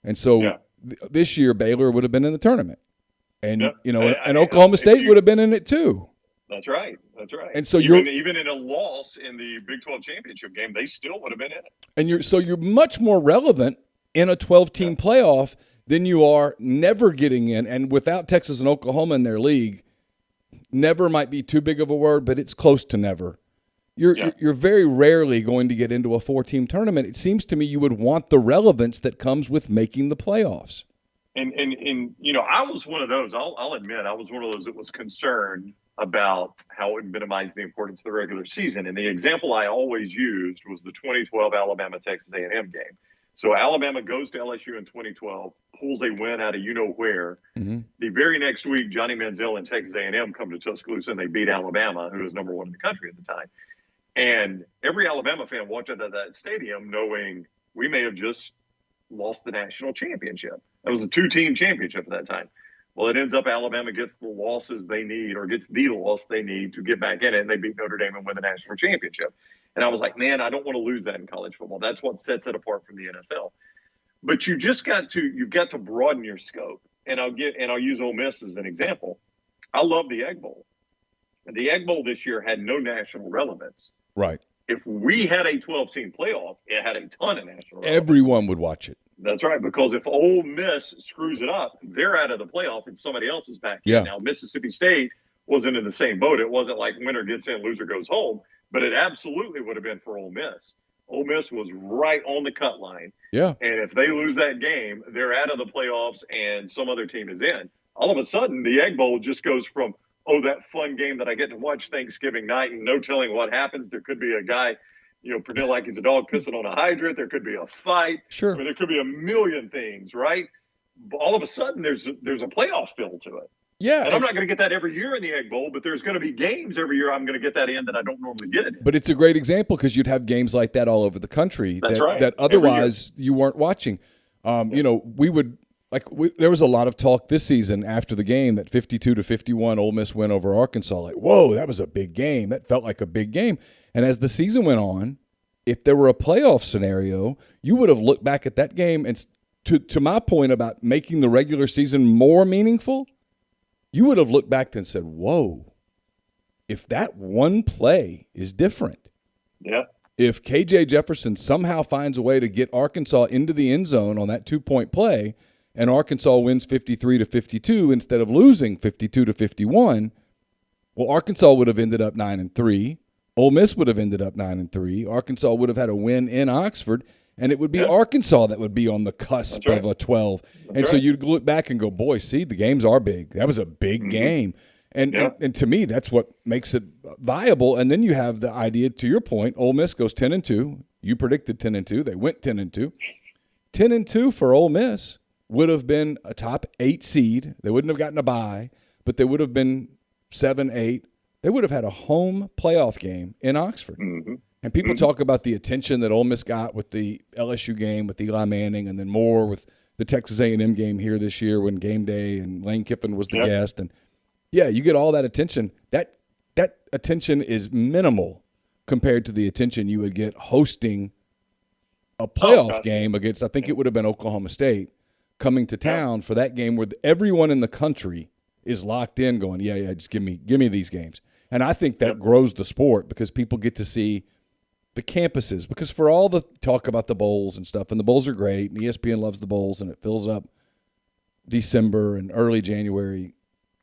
And so this year Baylor would have been in the tournament. And, and Oklahoma State would have been in it too. That's right. And so even in a loss in the Big 12 championship game, they still would have been in it. And you're much more relevant in a 12-team playoff than you are never getting in. And without Texas and Oklahoma in their league, never might be too big of a word, but it's close to never. You're very rarely going to get into a 4-team tournament. It seems to me you would want the relevance that comes with making the playoffs. And I was one of those. I'll admit I was one of those that was concerned about how it would minimize the importance of the regular season. And the example I always used was the 2012 Alabama-Texas A&M game. So Alabama goes to LSU in 2012, pulls a win out of you-know-where. Mm-hmm. The very next week, Johnny Manziel and Texas A&M come to Tuscaloosa, and they beat Alabama, who was number 1 in the country at the time. And every Alabama fan walked out of that stadium knowing we may have just lost the national championship. That was a 2-team championship at that time. Well, it ends up Alabama gets the losses they need, or gets the loss they need to get back in it, and they beat Notre Dame and win the national championship. And I was like, man, I don't want to lose that in college football. That's what sets it apart from the NFL. But you've got to broaden your scope. And I'll use Ole Miss as an example. I love the Egg Bowl. And the Egg Bowl this year had no national relevance. Right. If we had a 12-team playoff, it had a ton of national relevance. Everyone would watch it. That's right, because if Ole Miss screws it up, they're out of the playoff and somebody else is back in. Now, Mississippi State wasn't in the same boat. It wasn't like winner gets in, loser goes home, but it absolutely would have been for Ole Miss. Ole Miss was right on the cut line. Yeah. And if they lose that game, they're out of the playoffs and some other team is in. All of a sudden, the Egg Bowl just goes from, that fun game that I get to watch Thanksgiving night and no telling what happens. There could be a guy pretend like he's a dog pissing on a hydrant. There could be a fight. Sure. There could be a million things, right? But all of a sudden, there's a playoff feel to it. Yeah. And I'm not going to get that every year in the Egg Bowl, but there's going to be games every year I'm going to get that in that I don't normally get it in. But it's a great example because you'd have games like that all over the country that otherwise you weren't watching. You know, there was a lot of talk this season after the game that 52-51 Ole Miss win over Arkansas. Like, whoa, that was a big game. That felt like a big game. And as the season went on, if there were a playoff scenario, you would have looked back at that game and to my point about making the regular season more meaningful, you would have looked back and said, whoa, if that one play is different. Yeah. If KJ Jefferson somehow finds a way to get Arkansas into the end zone on that 2-point play and Arkansas wins 53-52 instead of losing 52-51, well, Arkansas would have ended up 9-3. Ole Miss would have ended up 9-3. Arkansas would have had a win in Oxford, and it would be Arkansas that would be on the cusp of a 12. So you'd look back and go, boy, see, the games are big. That was a big game. And to me, that's what makes it viable. And then you have the idea, to your point, Ole Miss goes 10-2. You predicted 10-2. They went 10-2. 10-2 for Ole Miss would have been a top 8 seed. They wouldn't have gotten a bye, but they would have been 7-8. They would have had a home playoff game in Oxford. Mm-hmm. And people talk about the attention that Ole Miss got with the LSU game with Eli Manning, and then more with the Texas A&M game here this year when game day and Lane Kiffin was the guest. And yeah, you get all that attention. That attention is minimal compared to the attention you would get hosting a playoff game against, I think it would have been Oklahoma State, coming to town for that game where everyone in the country is locked in going, yeah, just give me these games. And I think that grows the sport because people get to see the campuses. Because for all the talk about the bowls and stuff, and the bowls are great, and ESPN loves the bowls, and it fills up December and early January,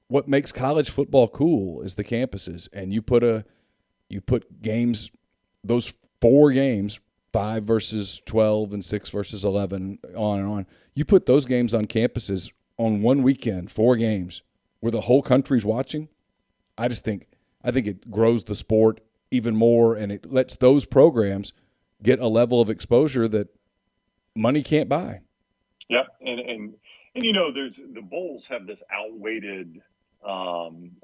what makes college football cool is the campuses. And you put games, those 4 games, 5 versus 12 and 6 versus 11, on and on. You put those games on campuses on one weekend, 4 games, where the whole country's watching. I think it grows the sport even more, and it lets those programs get a level of exposure that money can't buy. Yep, and you know, there's the bowls have this outweighted,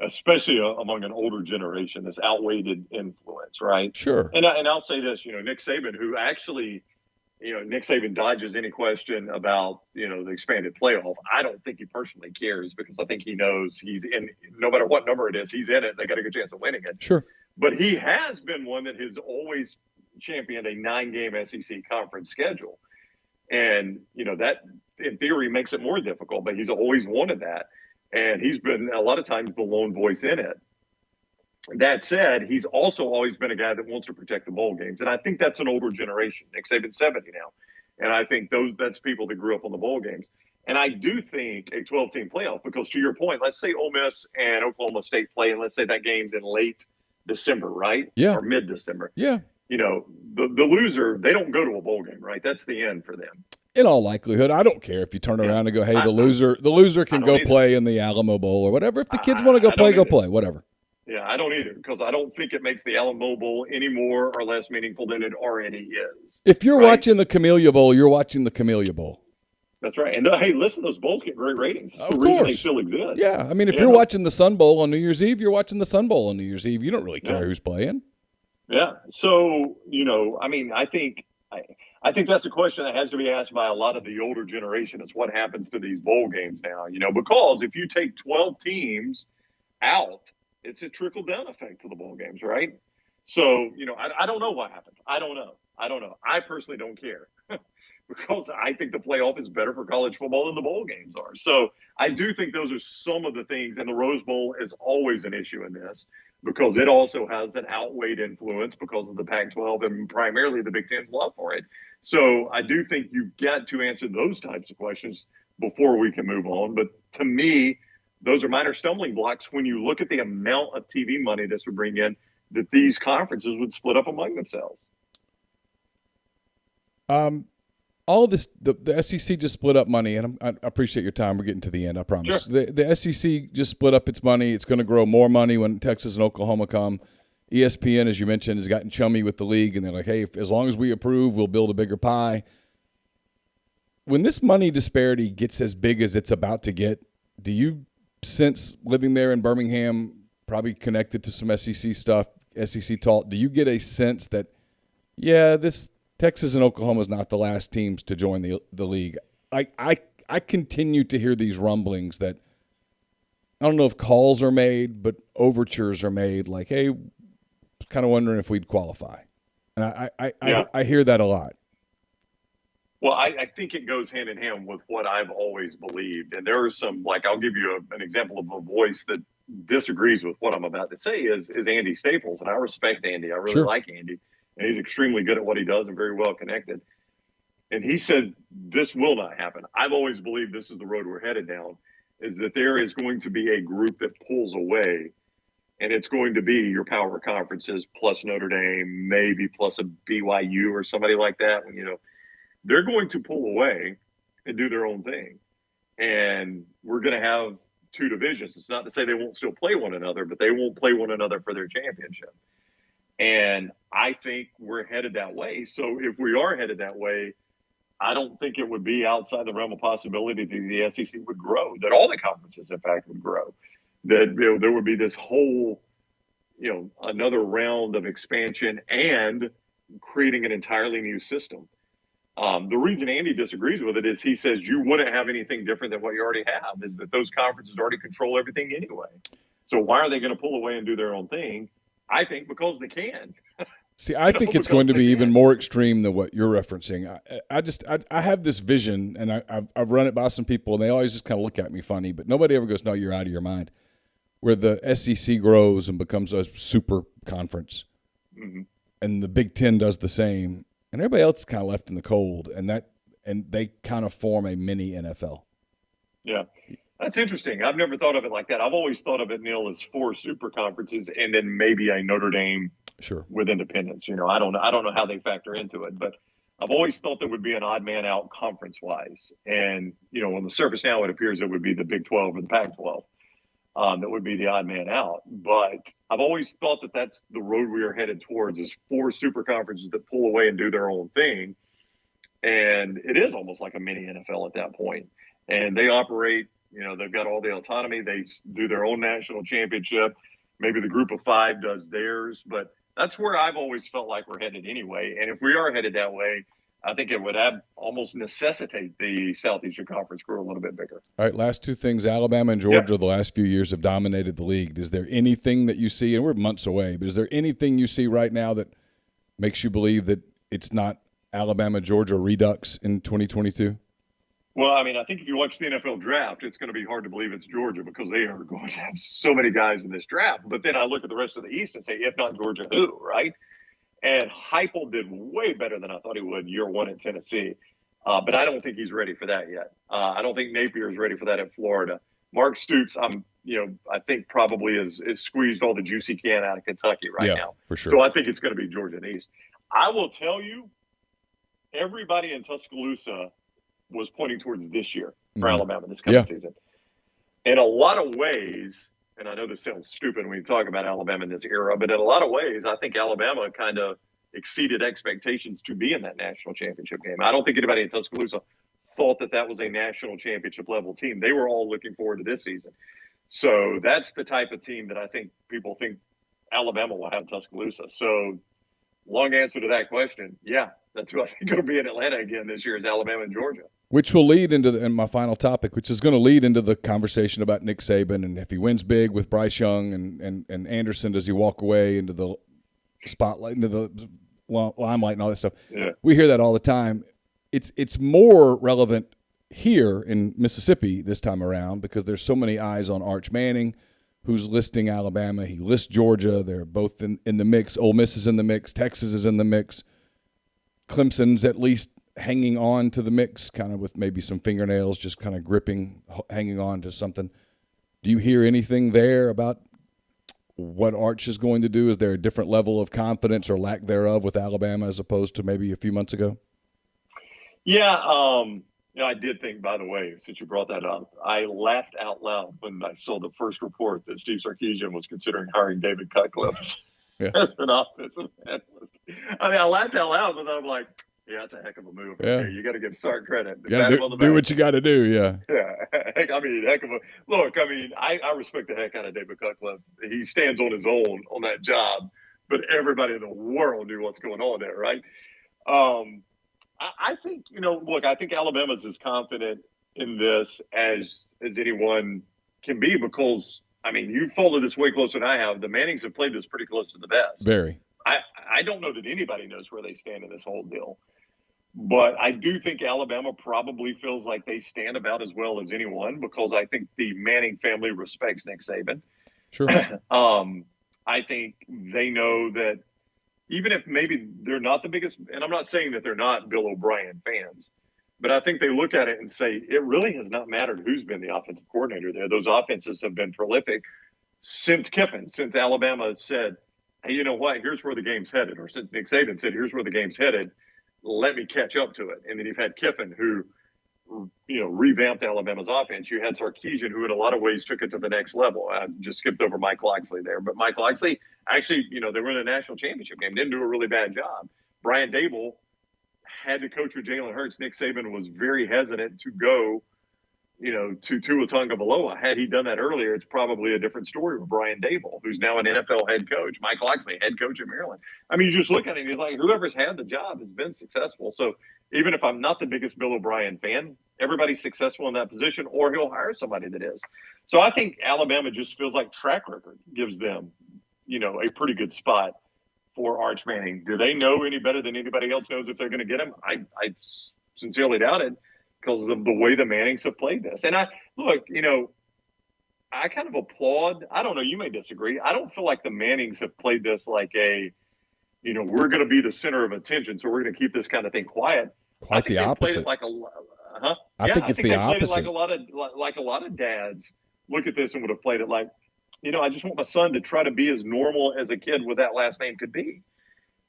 especially among an older generation, this outweighted influence, right? Sure. And I'll say this, you know, Nick Saban, who actually, you know, Nick Saban dodges any question about, you know, the expanded playoff. I don't think he personally cares because I think he knows he's in, no matter what number it is, he's in it. They got a good chance of winning it. Sure. But he has been one that has always championed a 9-game SEC conference schedule. And, you know, that in theory makes it more difficult, but he's always wanted that. And he's been a lot of times the lone voice in it. That said, he's also always been a guy that wants to protect the bowl games. And I think that's an older generation. Nick Saban's 70 now. And I think that's people that grew up on the bowl games. And I do think a 12-team playoff, because to your point, let's say Ole Miss and Oklahoma State play, and let's say that game's in late December, right? Yeah. Or mid-December. Yeah. You know, the loser, they don't go to a bowl game, right? That's the end for them. In all likelihood, I don't care if you turn around and go, hey, the loser can go play in the Alamo Bowl or whatever. If the kids want to go play, go play, whatever. Yeah, I don't either, because I don't think it makes the Alamo Bowl any more or less meaningful than it already is. If you're watching the Camellia Bowl, you're watching the Camellia Bowl. That's right. And hey, listen, those bowls get great ratings. That's of the reason course. they still exist. Yeah, I mean, if you're watching the Sun Bowl on New Year's Eve, you're watching the Sun Bowl on New Year's Eve. You don't really care who's playing. Yeah. So, you know, I mean, I think that's a question that has to be asked by a lot of the older generation. It's what happens to these bowl games now, you know, because if you take 12 teams out, it's a trickle-down effect to the bowl games, right? So, you know, I don't know what happens. I don't know. I personally don't care because I think the playoff is better for college football than the bowl games are. So I do think those are some of the things, and the Rose Bowl is always an issue in this because it also has an outweighed influence because of the Pac-12 and primarily the Big Ten's love for it. So I do think you've got to answer those types of questions before we can move on. But to me, those are minor stumbling blocks when you look at the amount of TV money this would bring in that these conferences would split up among themselves. All of this, the SEC just split up money, and I appreciate your time. We're getting to the end, I promise. Sure. The SEC just split up its money. It's going to grow more money when Texas and Oklahoma come. ESPN, as you mentioned, has gotten chummy with the league, and they're like, hey, as long as we approve, we'll build a bigger pie. When this money disparity gets as big as it's about to get, do you sense living there in Birmingham, probably connected to some SEC stuff, SEC talk, do you get a sense that, yeah, this Texas and Oklahoma is not the last teams to join the league? I continue to hear these rumblings that I don't know if calls are made, but overtures are made like, hey, kind of wondering if we'd qualify. And I hear that a lot. Well, I think it goes hand in hand with what I've always believed. And there are some, like, I'll give you an example of a voice that disagrees with what I'm about to say is Andy Staples. And I respect Andy. I really like Andy. And he's extremely good at what he does and very well connected. And he said, this will not happen. I've always believed this is the road we're headed down, is that there is going to be a group that pulls away. And it's going to be your power conferences plus Notre Dame, maybe plus a BYU or somebody like that. You know, they're going to pull away and do their own thing. And we're going to have two divisions. It's not to say they won't still play one another, but they won't play one another for their championship. And I think we're headed that way. So if we are headed that way, I don't think it would be outside the realm of possibility that the SEC would grow, that all the conferences, in fact, would grow, that there would be this whole, another round of expansion and creating an entirely new system. The reason Andy disagrees with it is he says you wouldn't have anything different than what you already have, is that those conferences already control everything anyway. So why are they going to pull away and do their own thing? I think because they can. See, I think it's going to be even more extreme than what you're referencing. I have this vision, and I've run it by some people, and they always just kind of look at me funny, but nobody ever goes, no, you're out of your mind, where the SEC grows and becomes a super conference, and the Big Ten does the same, and everybody else is kind of left in the cold, and they kind of form a mini NFL. Yeah. That's interesting. I've never thought of it like that. I've always thought of it, Neal, as 4 super conferences and then maybe a Notre Dame with independence. I don't know how they factor into it, but I've always thought there would be an odd man out conference wise. And, on the surface now, it appears it would be the Big 12 or the Pac 12 that would be the odd man out. But I've always thought that that's the road we are headed towards, is 4 super conferences that pull away and do their own thing. And it is almost like a mini NFL at that point. And they operate, they've got all the autonomy. They do their own national championship. Maybe the group of 5 does theirs, but that's where I've always felt like we're headed anyway. And if we are headed that way, I think it would almost necessitate the Southeastern Conference grow a little bit bigger. All right, last 2 things. Alabama and Georgia the last few years have dominated the league. Is there anything that you see, and we're months away, but is there anything you see right now that makes you believe that it's not Alabama-Georgia redux in 2022? Well, I mean, I think if you watch the NFL draft, it's going to be hard to believe it's Georgia because they are going to have so many guys in this draft. But then I look at the rest of the East and say, if not Georgia, who, right? And Heupel did way better than I thought he would year 1 at Tennessee. But I don't think he's ready for that yet. I don't think Napier is ready for that at Florida. Mark Stoops, I think probably is squeezed all the juice he can out of Kentucky now. For sure. So I think it's going to be Georgia and East. I will tell you, everybody in Tuscaloosa was pointing towards this year for Alabama this coming season. In a lot of ways, and I know this sounds stupid when you talk about Alabama in this era, but in a lot of ways, I think Alabama kind of exceeded expectations to be in that national championship game. I don't think anybody in Tuscaloosa thought that was a national championship level team. They were all looking forward to this season. So that's the type of team that I think people think Alabama will have in Tuscaloosa. So long answer to that question, that's who I think going to be in Atlanta again this year is Alabama and Georgia. Which will lead into my final topic, which is going to lead into the conversation about Nick Saban and if he wins big with Bryce Young and Anderson, does he walk away into the spotlight, into the limelight and all that stuff. Yeah. We hear that all the time. It's more relevant here in Mississippi this time around because there's so many eyes on Arch Manning, who's listing Alabama. He lists Georgia. They're both in the mix. Ole Miss is in the mix. Texas is in the mix. Clemson's at least hanging on to the mix, kind of with maybe some fingernails, just kind of gripping, hanging on to something. Do you hear anything there about what Arch is going to do? Is there a different level of confidence or lack thereof with Alabama as opposed to maybe a few months ago? Yeah, I did think, by the way, since you brought that up, I laughed out loud when I saw the first report that Steve Sarkisian was considering hiring David Cutcliffe as an offensive analyst. I mean, I laughed out loud, but I'm like, Yeah, that's a heck of a move. Yeah. Okay, you got to give Sark credit. You gotta do what you got to do. Yeah. Yeah, I mean, heck of a look. I mean, I respect the heck out of David Cutcliffe. He stands on his own on that job, but everybody in the world knew what's going on there, right? I think look, I think Alabama's as confident in this as anyone can be because I mean, you followed this way closer than I have. The Mannings have played this pretty close to the vest. Very. I don't know that anybody knows where they stand in this whole deal. But I do think Alabama probably feels like they stand about as well as anyone because I think the Manning family respects Nick Saban. Sure. I think they know that even if maybe they're not the biggest, and I'm not saying that they're not Bill O'Brien fans, but I think they look at it and say it really has not mattered who's been the offensive coordinator there. Those offenses have been prolific since Kiffin, since Alabama said, hey, you know what, here's where the game's headed, or since Nick Saban said, here's where the game's headed. Let me catch up to it. And then you've had Kiffin, who, revamped Alabama's offense. You had Sarkisian, who in a lot of ways took it to the next level. I just skipped over Mike Loxley there. But Mike Loxley, actually, they were in a national championship game. Didn't do a really bad job. Brian Dable had to coach with Jalen Hurts. Nick Saban was very hesitant to go, to Tua Tagovailoa. Had he done that earlier, it's probably a different story with Brian Dable, who's now an NFL head coach. Mike Loxley, head coach at Maryland. I mean, you just look at him, he's like, whoever's had the job has been successful. So even if I'm not the biggest Bill O'Brien fan, everybody's successful in that position, or he'll hire somebody that is. So I think Alabama just feels like track record gives them, a pretty good spot for Arch Manning. Do they know any better than anybody else knows if they're going to get him? I sincerely doubt it, because of the way the Mannings have played this. And I kind of applaud, I don't know, you may disagree. I don't feel like the Mannings have played this like we're going to be the center of attention, so we're going to keep this kind of thing quiet. Quite the opposite. I think it's the opposite. Like a lot of dads look at this and would have played it like, I just want my son to try to be as normal as a kid with that last name could be.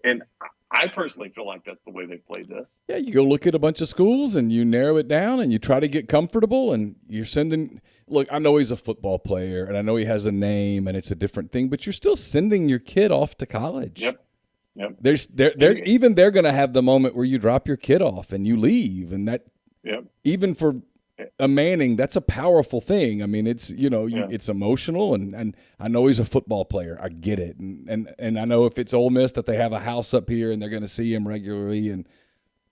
And I personally feel like that's the way they've played this. Yeah, you go look at a bunch of schools and you narrow it down and you try to get comfortable and you're sending – look, I know he's a football player and I know he has a name and it's a different thing, but you're still sending your kid off to college. Yep. They're going to have the moment where you drop your kid off and you leave, and that even for a Manning, that's a powerful thing. I mean, it's it's emotional, and I know he's a football player. I get it, and I know if it's Ole Miss that they have a house up here and they're going to see him regularly and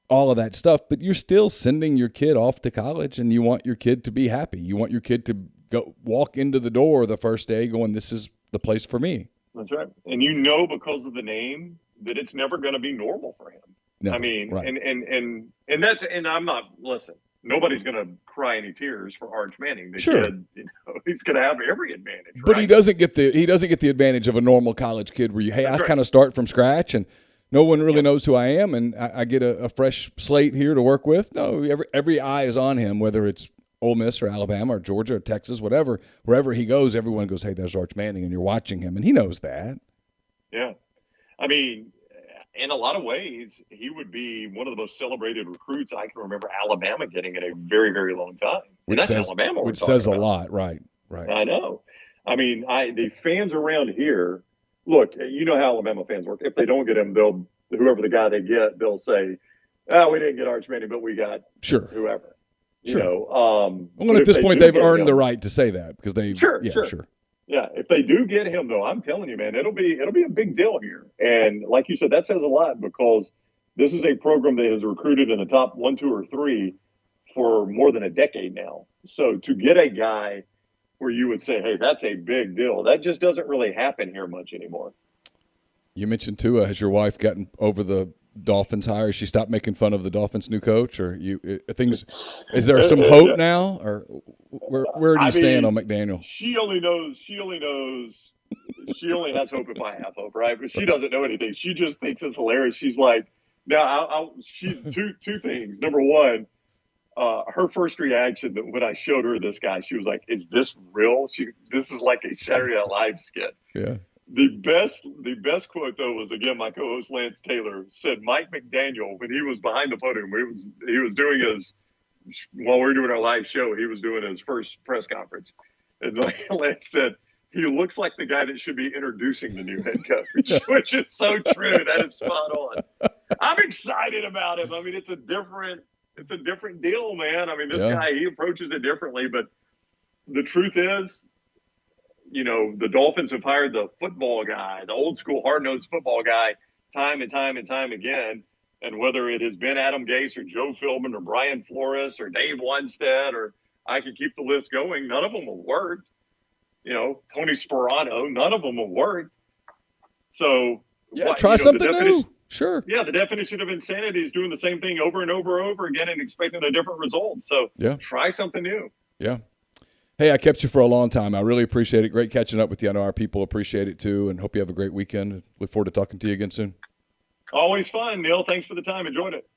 all of that stuff. But you're still sending your kid off to college, and you want your kid to be happy. You want your kid to go walk into the door the first day going, "This is the place for me." That's right, and because of the name, that it's never going to be normal for him. No, I mean, right. and I'm not, listen, nobody's going to cry any tears for Arch Manning. The sure. kid, he's going to have every advantage. But right? he doesn't get the advantage of a normal college kid where I kind of start from scratch and no one really knows who I am, and I get a fresh slate here to work with. No, every eye is on him, whether it's Ole Miss or Alabama or Georgia or Texas, whatever. Wherever he goes, everyone goes, "Hey, there's Arch Manning," and you're watching him, and he knows that. Yeah. I mean, in a lot of ways, he would be one of the most celebrated recruits I can remember Alabama getting in a very, very long time. Which says a lot, right? I know. I mean, the fans around here, look, you know how Alabama fans work. If they don't get him, whoever the guy they get, they'll say, we didn't get Arch Manning, but we got whoever. Sure. Well, at this point, they've earned the right to say that because they. Sure. Yeah, if they do get him, though, I'm telling you, man, it'll be a big deal here. And like you said, that says a lot because this is a program that has recruited in the top 1, 2, or 3 for more than a decade now. So to get a guy where you would say, hey, that's a big deal, that just doesn't really happen here much anymore. You mentioned Tua. Has your wife gotten over the Dolphins hire? Has she stopped making fun of the Dolphins' new coach? Or is there some hope now? Or where do you stand on McDaniel? She only has hope if I have hope, right? But she doesn't know anything. She just thinks it's hilarious. She's like, now two things. Number one, her first reaction when I showed her this guy, she was like, "Is this real?" This is like a Saturday Night Live skit. Yeah. The best quote though was, again, my co-host Lance Taylor said Mike McDaniel, when he was behind the podium, he was doing while we were doing our live show, he was doing his first press conference, and like Lance said, he looks like the guy that should be introducing the new head coach, which is so true. That is spot on. I'm excited about him. I mean, it's a different deal, man. I mean, this guy, he approaches it differently. But the truth is, the Dolphins have hired the football guy, the old school hard-nosed football guy, time and time and time again. And whether it has been Adam Gase or Joe Philbin or Brian Flores or Dave Lundstedt, or I could keep the list going, none of them have worked. Tony Sperano, none of them have worked. So try something new. Sure. Yeah, the definition of insanity is doing the same thing over and over again and expecting a different result. So try something new. Yeah. Hey, I kept you for a long time. I really appreciate it. Great catching up with you. I know our people appreciate it too, and hope you have a great weekend. Look forward to talking to you again soon. Always fun, Neal. Thanks for the time. Enjoyed it.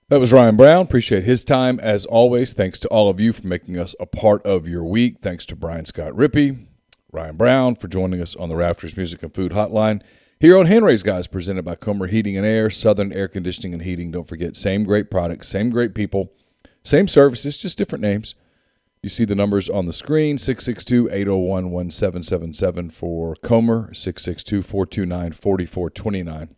That was Ryan Brown. Appreciate his time as always. Thanks to all of you for making us a part of your week. Thanks to Brian Scott Rippy, Ryan Brown for joining us on the Rafters Music and Food Hotline. Here on Hand Raised Guys, presented by Comer Heating and Air, Southern Air Conditioning and Heating. Don't forget, same great products, same great people, same services, just different names. You see the numbers on the screen, 662-801-1777 for Comer, 662-429-4429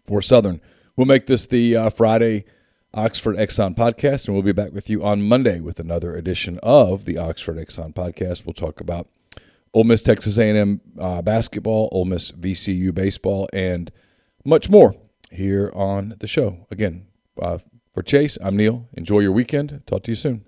for Southern. We'll make this the Friday Oxford Exxon podcast, and we'll be back with you on Monday with another edition of the Oxford Exxon podcast. We'll talk about Ole Miss Texas A&M basketball, Ole Miss VCU baseball, and much more here on the show. Again, for Chase, I'm Neal. Enjoy your weekend. Talk to you soon.